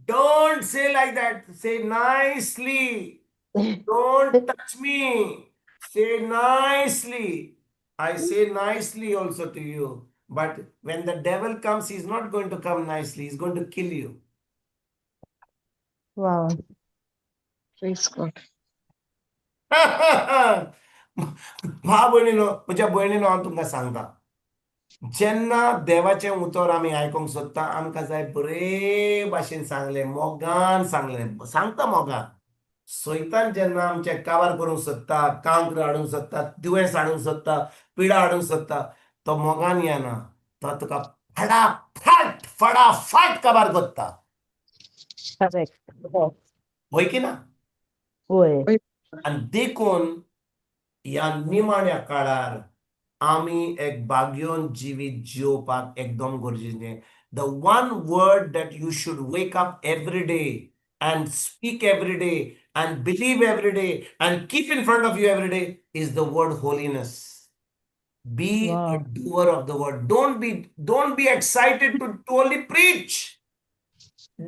Don't say like that. Say nicely. Don't touch me. Say nicely. I say nicely also to you. But when the devil comes, he's not going to come nicely. He's going to kill you. Wow. Praise God. भाव भयणीनो, म्हज्या भयणीनो, हांव तुमकां सांगता, जेन्ना देवाचें उतर आमी आयकूंक सोदता, आमकां जाय बरे भाशेन सांगलें, मोगान सांगलें. सांगता मोगान. सैतान जेन्ना आमचे काबार करूंक सोदता, कांकर हाडूंक सोदता, दुयेंस हाडूंक सोदता, पिडा हाडूंक सोदता, तो मोगान येना. तो तुका फटाफट काबार करता. Correct. होय की ना? होय. आणि देखून ह्या निमाण्या काळार आमी एक बागयोन जिवीत जिवपाक एकदम गरजेचें. The one word that you should wake up every day and speak every day and believe every day and keep in front of you every day is the word holiness. Be a Wow. doer of the word. Don't be excited to only preach.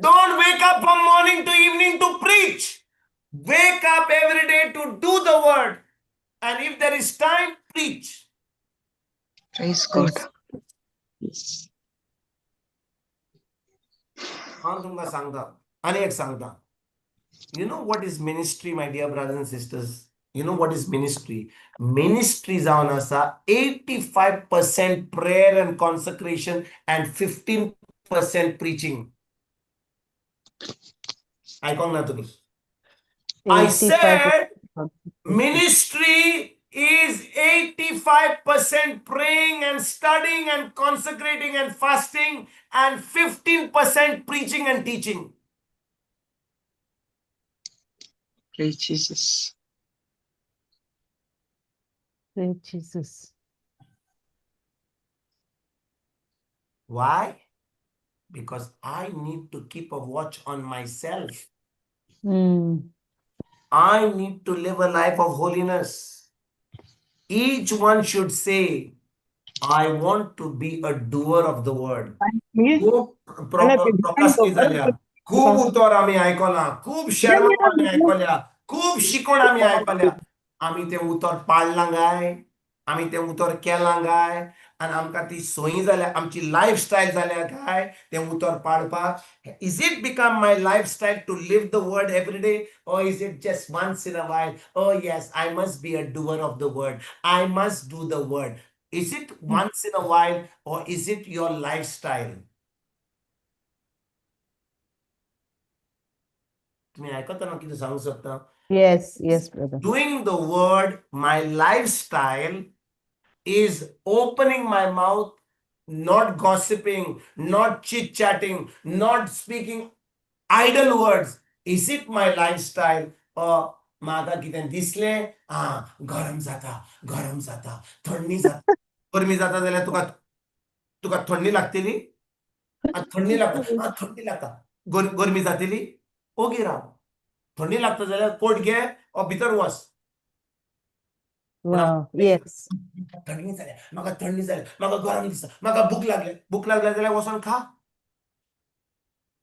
Don't wake up from morning to evening to preach. Wake up every day to do the word. And if there is time, preach. Praise God. हांव तुमकां सांगता आनी एक सांगता. You know what is ministry, my dear brothers and sisters? You know what is ministry? Ministry जावन आसा 85% prayer and consecration and 15% preaching. आयकोंक ना तुमी? I 85. said ministry is 85% praying and studying and consecrating and fasting and 15% preaching and teaching. Praise Jesus. Praise Jesus. Why? Because I need to keep a watch on myself. I need to live a life of holiness. Each one should say, I want to be a doer of the word. खूप प्रॉपस्टी जाल्या, खूप उतर आमी आयकला, खूप शर्मा आमी आयकल्या, खूप शिकवण आमी आयकल्या. आमी ते उतर पाळलां काय? आमी ते उतर केलां काय? आणि आमकां ती सोयी जाल्या, आमची लायफस्टायल जाल्या काय ते उतर पाळपाक? Is it become my lifestyle to live the word every day, or is it just once in a while? Oh yes, I must be a doer of the word. I must do the word. Is it once in a while, or is it your lifestyle? तुम्ही ऐकताना किती सांगू शकता? Yes, brother. Doing the word, my lifestyle is opening my mouth, not gossiping, not chit-chatting, not speaking idle words. Is it my lifestyle? Or म्हाका कितें दिसलें, गरम जाता, थंडी जाता. गरमी जाता जाल्यार तुका थंडी लागतली? थंडी लागता. गरमी जातली? ओगी राव. थंडी लागता जाल्यार कोट घे ओ भितर वच. Wow. Yes. थंडी जाल्या, म्हाका गरम दिसता, म्हाका भूक लागल्या जाल्यार वचून खा.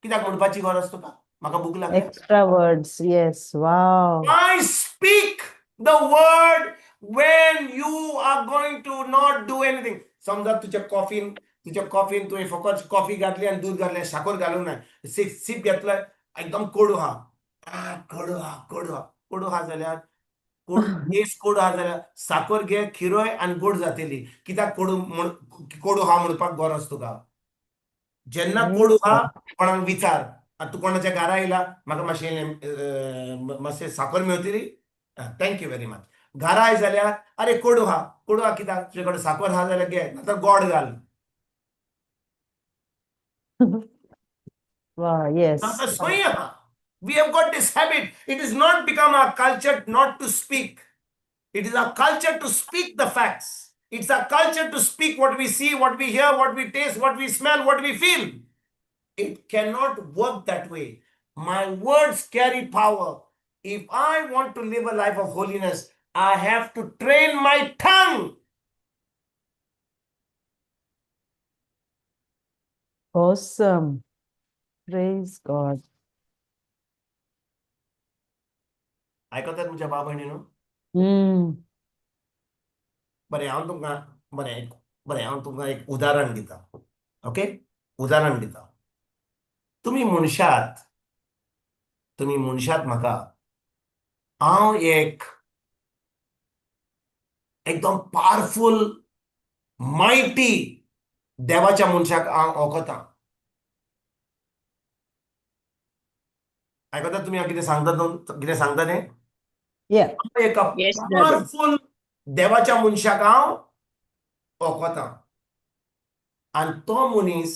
कित्याक म्हणपाची गरज तुका? म्हाका भूक लागल्या. Extra words. Yes. Wow. I speak the word when you are going to not do anything. समजा तुझ्या कॉफीन तुवें फकत कॉफी घातली आणि दूध घातलें, साखर घालूंक ना. सीप घेतलं, एकदम कोडू हा. कोडू हा जाल्यार टेस्ट कोडू हा जाल्यार साखर घे, खिरोय आणि गोड जातली. कित्याक कोडू हा म्हणपाक गरज तुका? जेन्ना कोडू हा कोणाक विचार, तू कोणाच्या घरा येयला, म्हाका मातशें साखर मेळटली? Thank you very much. घरा आय जाल्यार अरे कोडू हा कित्याक? तुजे कडेन साखर हा जाल्यार घे, नातर गोड घाल. Wow. Yes. सोयी आहा. We have got this habit. It is not become our culture not to speak. It is our culture to speak the facts. It's our culture to speak what we see, what we hear, what we taste, what we smell, what we feel. It cannot work that way. My words carry power. If I want to live a life of holiness, I have to train my tongue. Awesome. Praise God. ऐकतात तुमच्या बाबा भयणीनो? बरें हांव तुमकां एक उदाहरण दिता. Okay, उदाहरण दिता. तुम्ही मनशात म्हाका हांव एक एकदम पावरफुल मायटी देवाच्या मनशाक हांव वळखता. आयकता तुमी हांव कितें सांगता तें? Yeah. एका Yes, brother. पावरफुल देवाच्या मनशाक हांव वळखता आनी तो मनीस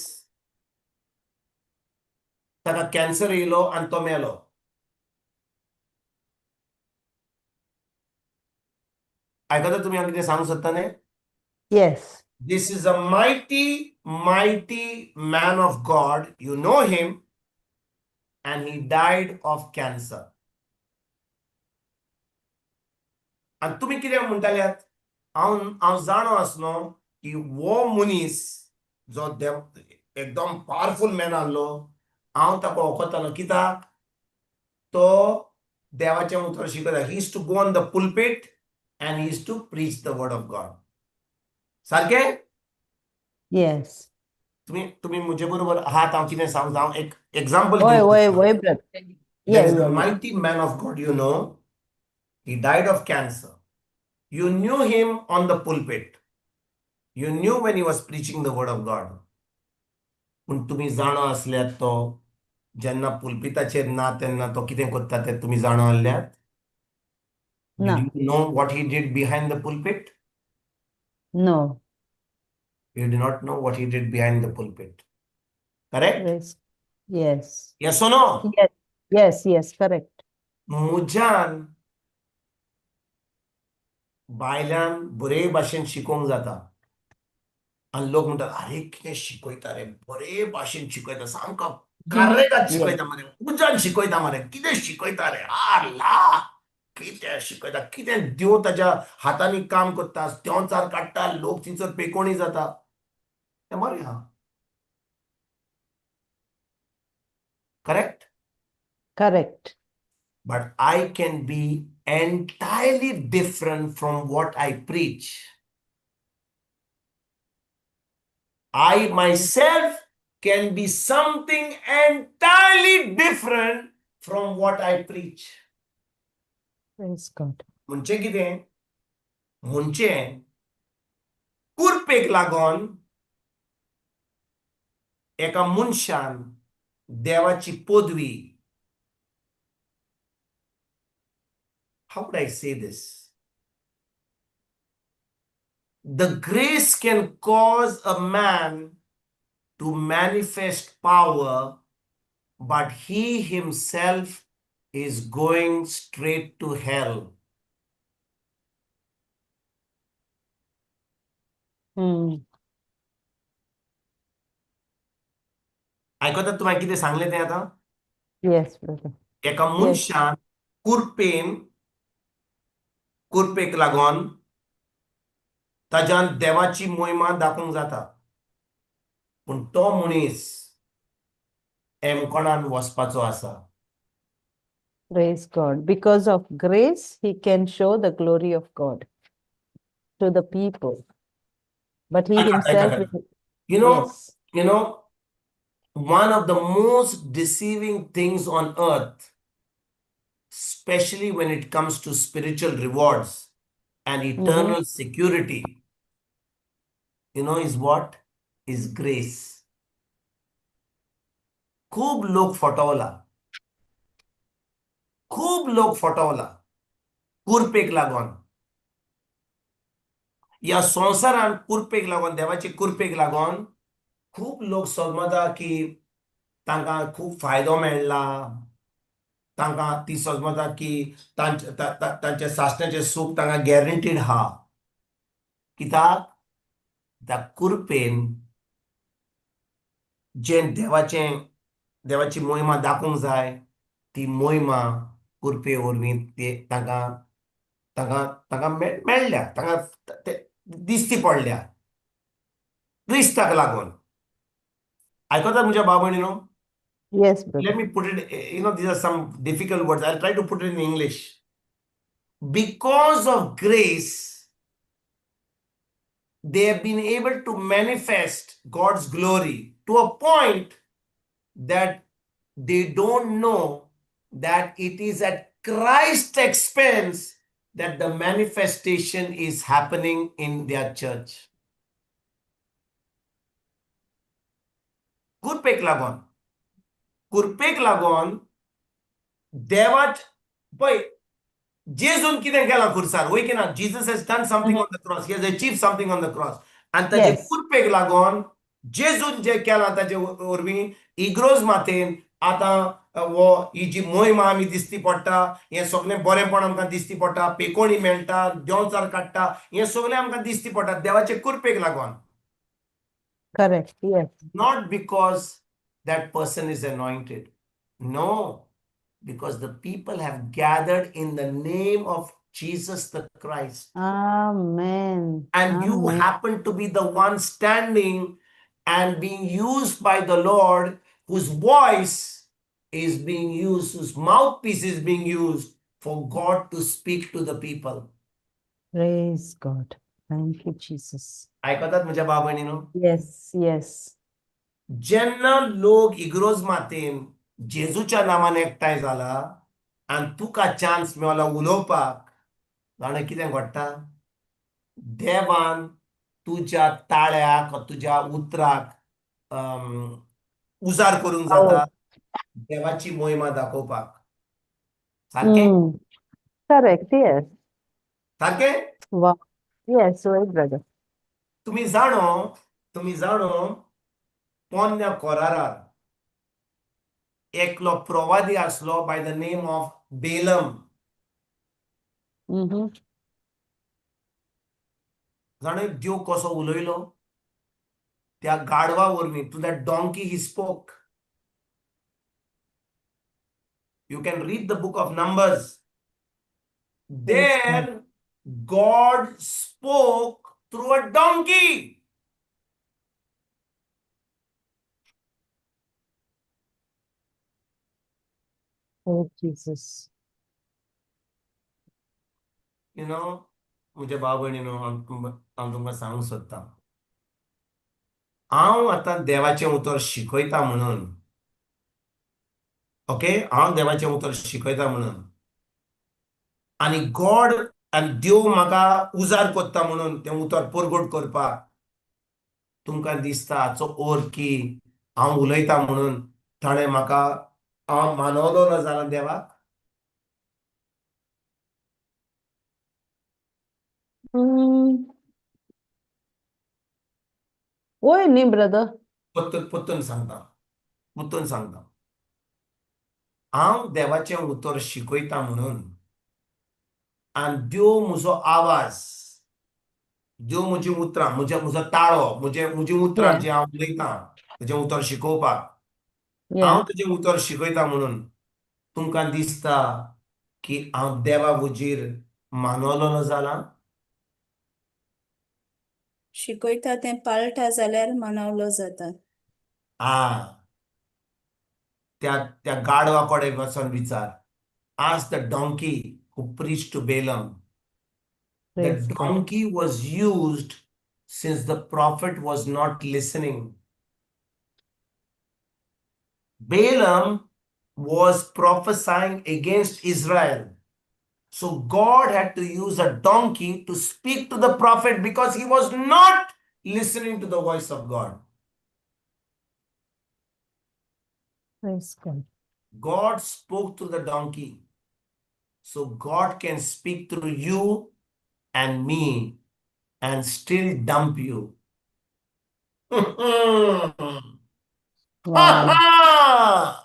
ताका कॅन्सर येयलो आनी तो मेलो. आयकता तुमी हांव कितें सांगूंक सोदता न्ही? Yes. This is a mighty, mighty man of God. You know him, and he died of cancer. आणि तुम्ही कितें म्हणटाल्यात? हांव जाणो आसलो की वो मनीस जो देव एकदम पावरफुल मॅन आहलो, हांव ताका वळखतालो. कित्याक? तो देवाचें उतर शिकयता. He is to go on the pulpit and he is to preach the word of God. सारकें? Yes. तुम्ही मुजे बरोबर आहात. हांव कितें सांगता? हांव एक एक्झाम्पल Why, दिवं. brother? There Yeah, is a yeah, yeah. mighty man of God, you know. He died of cancer. You knew him on the pulpit. You knew when he was preaching the word of God. पूण तुम्ही जाणो आसल्यात तो जेन्ना पुलपिताचेर ना तेन्ना तो कितें करता तें तुम्ही जाणो आसल्यात? No. Did you know what he did behind the pulpit? No. You do not know what he did behind the pulpit. Correct? Yes. Yes. Yes or no? Yes. Yes, yes, correct. मुज्यान बायल्यान बरे भाशेन शिकोवंक जाता. आनी लोक म्हणटात अरे कितें शिकयता रे, बरे भाशेन शिकयता, सामको कार्रेगात शिकयता मरे, उजान शिकयता मरे, कितें शिकयता रे, ला कितें शिकयता, कितें देव ताच्या हातांनी काम करता, त्योंचार काडटा, लोक तिचर पेकोणी जाता. तें बरें आहा. Correct? Correct. But I can be entirely different from what I preach. I myself can be something entirely different from what I preach. Praise God. म्हणजे कितें? म्हणजे कुरपेक लागोन एका मनशान देवाची पदवी, how would I say this? The grace can cause a man to manifest power, but he himself is going straight to hell. आयकता तुम्हाला कितें सांगलें तें आतां? Yes, brother. एका मनशान कुरपेक लागोन ताच्यान देवाची मोहिमा दाखोवंक जाता. पूण तो मनीस एमकोणान वचपाचो आसा. Praise God. Because of grace, he can show the glory of God to the people. But he himself will... Yes. You know, one of the most deceiving things on earth, especially when it comes to spiritual rewards and eternal security, you know, is what? Is grace. खूब लोक फटवला कुरपेक लागोन. या संवसारान कुरपेक लागोन, देवाची कुरपेक लागोन खूब लोक समजता की तांकां खूब फायदो मेळ्ळा, तांकां ती समजता की तांचे सासण्याचें सूख तांकां गॅरंटीड आहा. कित्याक त्या कुरपेन जे देवाची मोहिमा दाखोवंक जाय, ती मोहिमा कुरपे वरवीं तांकां मेळ्ळ्या, तांकां दिश्टी पडल्या क्रिस्ताक लागून. आयकतात म्हज्या भाव भयणीनो? Yes, brother. Let me put it, these are some difficult words. I'll try to put it in English. Because of grace, they have been able to manifest God's glory to a point that they don't know that it is at Christ's expense that the manifestation is happening in their church. कुरपेक लागोन देवाच पळय जेजून कितें केलां खुर्सार वय की ना Jesus has done something on the cross he has achieve something on the cross आनी ताचे Yes. कुरपेक लागून जेजून जे केलां ताचे वरवीं इग्रोज मातेन आतां ही जी मोहीम आमी दिसती पडटा हें सगळें बरेंपण आमकां दिसती पडटा पेकोणी मेळटा देंवचार काडटा हें सगळें आमकां दिसती पडटा देवाचे कुरपेक लागून Correct. Yes. not because that person is anointed. No, because the people have gathered in the name of Jesus the Christ. Amen. And you Amen. happen to be the one standing and being used by the Lord, whose voice is being used, whose mouthpiece is being used for God to speak to the people. Praise God. Thank you, Jesus. ऐकतात म्हज्या भाव भयणीनो Yes. Yes. जेन्ना लोक इग्रोज मातेन जेजूच्या नांवान एकठांय जाला आनी तुका chance मेळलो उलोवपाक जाणा कितें घडटा देवान तुज्या ताळ्याक तुज्या उतराक उजार करूंक जाता देवाची मोहिमा दाखोवपाक सारकें Correct. Yes. सारकें Wow. Yes, right, brother. तुम्ही जाणो पोन्न्या कोरारार एकलो प्रवादी आसलो by the name of Balaam Mm-hmm. जाणो देव कसो उलयलो त्या गाडवा वरवीं to that donkey he spoke you can read the book of Numbers there God spoke through a donkey Oh, Jesus. You know म्हजे भाव भयणीनो हांव तुमकां सांगूंक सोदतां हांव आतां देवाचें उतर शिकयता म्हणून ओके हांव देवाचें उतर शिकयता म्हणून आनी गॉड आनी देव म्हाका उजार कोत्ता म्हणून तें उतर परगट करपाक तुमकां दिसता हाचो अर्थ की हांव उलयता म्हणून ताणें म्हाका हांव मानवलो ना जाल्यार देवाक Oy, न्ही brother. परतून सांगता हांव देवाचें उतर शिकयता म्हणून आनी देव म्हजो आवाज देव म्हजी उतरां म्हजो ताळो म्हजी उतरां Yeah. जी हांव उलयतां तेजें उतर शिकोवपाक Yeah. हांव तेजें उतर शिकयता म्हणून तुमकां दिसता की हांव देवा वजीर मानवलो ना जालां शिकयता तें पाळटा जाल्यार मानवलो जाता त्या गाडवा कडेन वचून विचार ask the donkey who preached to Balaam. The Praise God. donkey was used since the prophet was not listening. Balaam was prophesying against Israel. So God had to use a donkey to speak to the prophet because he was not listening to the voice of God. Praise God. God spoke through the donkey. So God can speak through you and me and still dump you. Wow.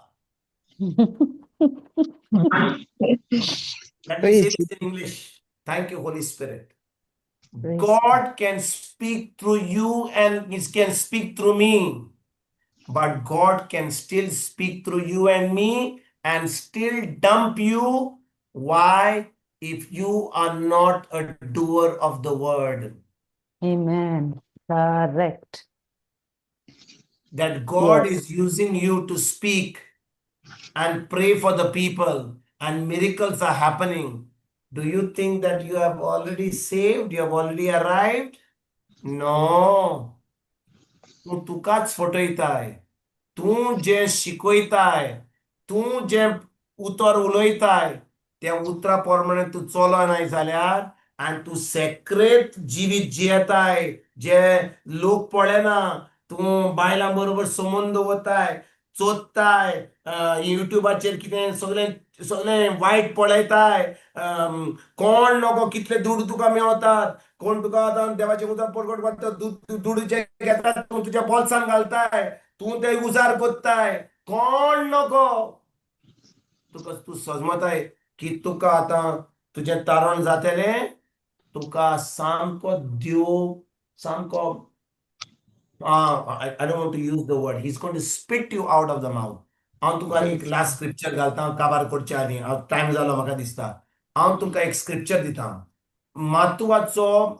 Let me say this in English. Thank you, Holy Spirit. Praise God can speak through you and He can speak through me. But God can still speak through you and me and still dump you. Why? If you are not a doer of the word. Amen. Correct. That God Yes. is using you to speak and pray for the people and miracles are happening. Do you think that you have already saved? You have already arrived? No. तू तुकाच फटयताय तूं जें शिकयताय तूं जें उतर उलयताय त्या उतरा प्रमाणे तूं चलनाय जाल्यार आनी तूं सेक्रेट जिवीत जियेताय जे लोक पळयना तूं बायलां बरोबर संबंद दवरताय चोदताय युट्यूबाचेर कितें सगळें सगळे वाईट पळयताय, कोण नको कितले दूड तुका मेवतात, कोण तुका आतां देवाचे उजार परगट करता, दूड जे घेतात तूं तुज्या बोल्सान घालताय, तूं ते उजार कोत्ताय, कोण नको. तुका तूं समजताय की तुका आतां तुजें तारण जातलें, तुका सामको देव सामको I don't want to use the word. He's going to spit you out of the mouth. हांव तुका एक लास्ट स्क्रिप्चर घालता काबार करच्या आदीं. टायम जालो म्हाका दिसता. हांव तुमकां एक स्क्रिप्चर दिता. मातवाचो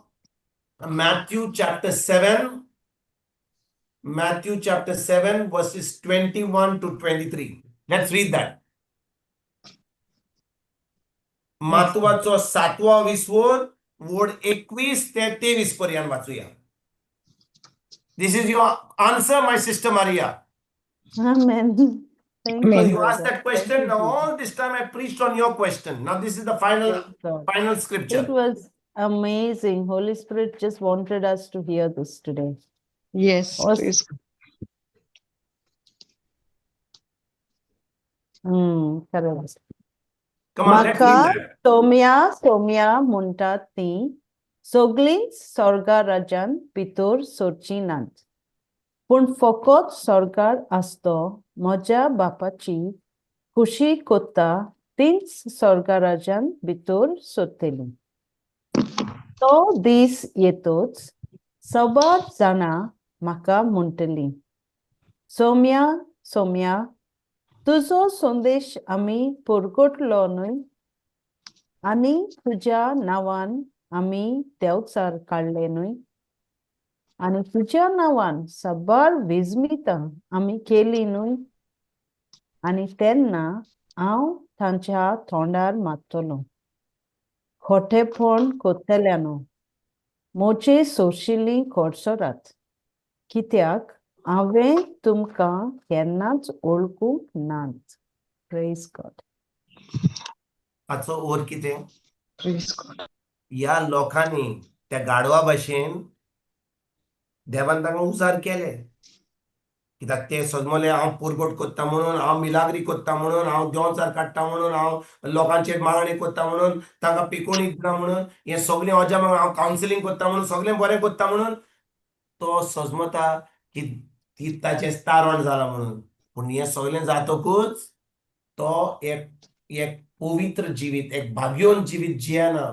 Matthew chapter 7, verses 21 to 23. Let's read that. मातवाचो 7वो विसवोर वोड 21 ते 23 पर्यंत वाचूया. This is your answer, my sister Maria. Amen. Thank Amen. you. You asked brother. that question. Now all this time I preached on your question. Now this is the Praise God. final It scripture. was amazing. Holy Spirit just wanted us to hear this today. Yes. Awesome. Praise God. Correct. Come on, let's read Maka that. Somya Munta Ti Soglin Sorga Rajan Pitur Socinant. Pun Fokot Sorgar Asto Moja Bapachi Kushi Kota Tins Sorga Rajan Bitur Soteli. So these yetots Sabar Zana Maka Munteli. Somya तुझो संदेश आम्ही परगटलो न्हय आनी तुज्या नांवान आम्ही देंवचार काडले न्हय आनी तुज्या नांवान साबार विजमितां आम्ही केली न्हय आनी तेन्ना हांव तांच्या तोंडार मारतलो खोटेपण कोत्तेल्यानो मोचे सोशिल्ली कोडसोरात कित्याक हांवें तुमकां केन्नाच ओळखूंक नात. Praise God. हाचो ओर कितें? Praise God. ह्या लोकांनी त्या गाडवा भाशेन देवान तांकां उजार केले. कित्याक ते सजमले हांव परगट कोत्ता म्हणून, हांव मिलाग्री कोत्ता म्हणून, हांव देंवचार काडटा म्हणून, हांव लोकांचेर मागणी कोत्ता म्हणून, तांकां पिकोवणी दिता म्हणून, हें सगळें हांव कावन्सिलींग कोत्ता म्हणून, सगळें बरें कोत्ता म्हणून तो सजमता की ताचें तारण जालां म्हणून. पूण हें सगळें जातकूच तो एक पवित्र जिवीत, एक भाग्योन जिवीत जियेना.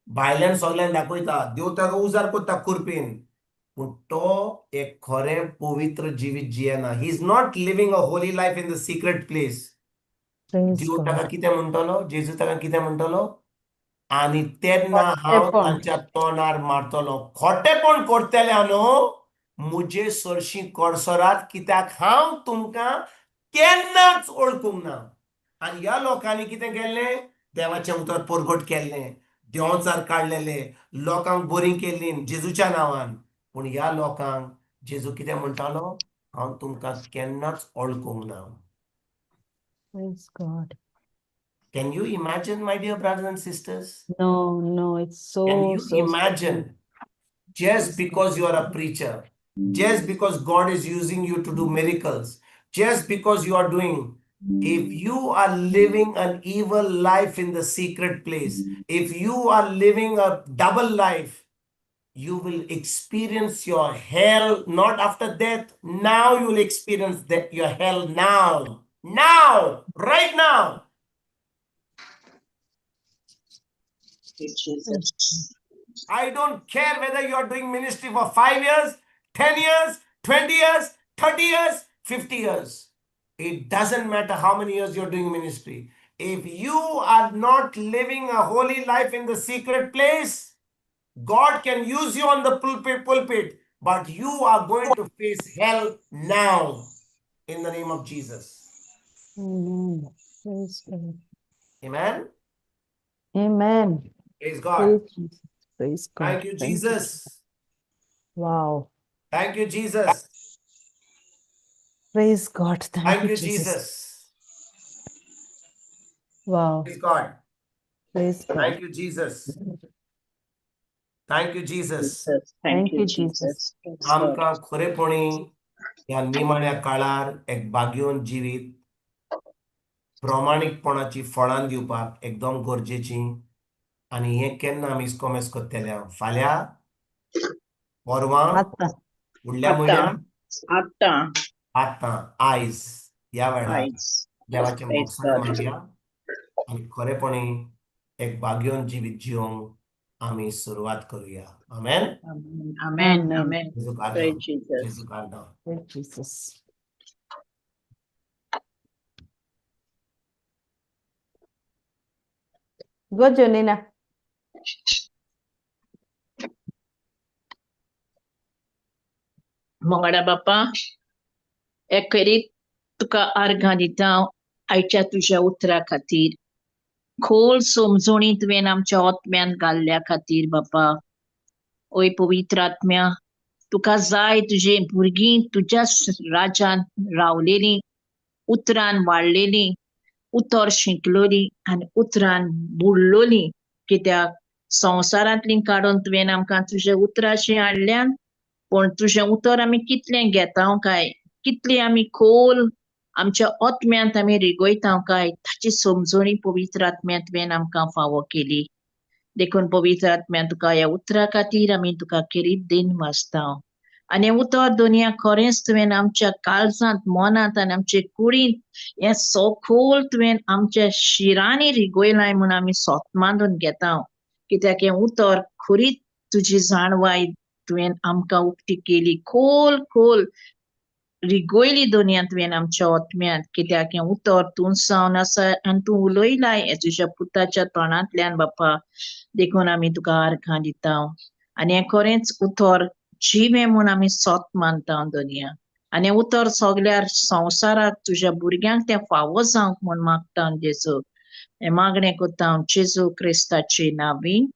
भायल्यान सगळ्यांक दाखयता, देव ताका उजार कोत्ता कुरपेन, पूण तो एक खरें पवित्र जिवीत जियेना. He is not living a holy life in the secret place. देव ताका कितें म्हणटलो, जेजू ताका कितें म्हणटलो, आनी तेन्ना हांव तांच्या तोंडार मारतलो. खोटेपण करतल्यानो मुजे सरशी कोडसोरात, कित्याक हांव तुमकां केन्नाच ओळखूंक ना. आनी ह्या लोकांनी कितें केल्लें? देवाचें उतर परगट केल्लें, देंवचार काडलेले, लोकांक बरीं केल्लीं जेजूच्या नांवान. पूण ह्या लोकांक जेजू कितें म्हणटालो? हांव तुमकां केन्नाच ओळखूंक ना. Praise God. Can you imagine, my dear brothers and sisters? No, it's Can so, you so imagine? Just because you are a preacher, just because God is using you to do miracles, just because you are doing, if you are living an evil life in the secret place, if you are living a double life, you will experience your hell not after death. Now you will experience your hell now. Now, right now. Jesus. I don't care whether you are doing ministry for 5 years, 10 years, 20 years, 30 years, 50 years. It doesn't matter how many years you're doing ministry. If you are not living a holy life in the secret place, God can use you on the pulpit, but you are going to face hell now in the name of Jesus. Amen. Praise God. Amen. Amen. Praise God. Praise Jesus. Praise God. Thank you, Jesus. Wow. Thank you, Jesus. Praise God. Thank you, Jesus. Wow. Praise God. Praise God. Thank you, Jesus. Thank you, Jesus. Thank you, Jesus. Praise God. आमकां खरेपणी ह्या निमाण्या काळार एक भाग्योन जिवीत प्रमाणीकपणाची फळां दिवपाक एकदम गरजेची आणि हे केन्ना आमी इस्कोमेस करतले फाल्यां परवां आता फुडल्या आता म्हयन्यान आतां आयज ह्या वेळार eyes. देवाचे Praise मोगसाण God. मागया आणि खरेपणी एक भाग्यवन जिवीत जिवंक आमी सुरवात करूया. आमेन. Amen. Amen. Amen. Amen. जेजू कारणां. Praise Jesus. जेजू कारणां. Praise Jesus. Go, Jonina. Mangala बापा एकेरीत तुका अर्घां दिता आयच्या तुझ्या उतरा खातीर खोल समजणी तुवें आमच्या आत्म्यान घाल्ल्या खातीर बापा. ओय पवित्र आत्म्या तुका जाय तुझे भुरगीं तुज्या राज्यान रावलेलीं उतरान वाडलेलीं उतर शिंकलोलीं आनी उतरान बुडलोलीं कित्याक संवसारांतलीं काडून तुवें आमकां तुज्या उतराशी हाडल्यान पण तुझें उतर आमी कितलें घेता काय कितली आमी खोल आमच्या आत्म्यांत आमी रिगोयता काय ताची समजणी पवित्र आत्म्यान तुवें आमकां फावो केली. देखून पवित्र आत्म्या तुका ह्या उतरा खातीर आमी तुका किरीत दिन वाचता आनी हें उतर दुनिया खरेंच तुवें आमच्या काळजांत मनांत आनी आमचे कुडींत हें सखोल तुवें आमच्या शिरांनी रिगोयलाय म्हूण आमी सोत मानून घेता कित्याक हें उतर खरीच तुजी जाणवाय तुवें आमकां उक्ती केली खोल खोल रिगोयली दुनिया तुवें आमच्या आत्म्यांत कित्याक हें उतर तूं सावन आसा आनी तूं उलयलाय हें तुज्या पुताच्या तोंडांतल्यान बापा. देखून आमी तुका अर्घां दिता आनी हें खरेंच उतर जिवें म्हूण आमी सोत मानता दुनिया आनी हें उतर सगळ्या संवसाराक तुज्या भुरग्यांक तें फावो जावंक म्हूण मागता जेजू. हें मागणें कोत्ता जेजू क्रिस्ताचे नांवान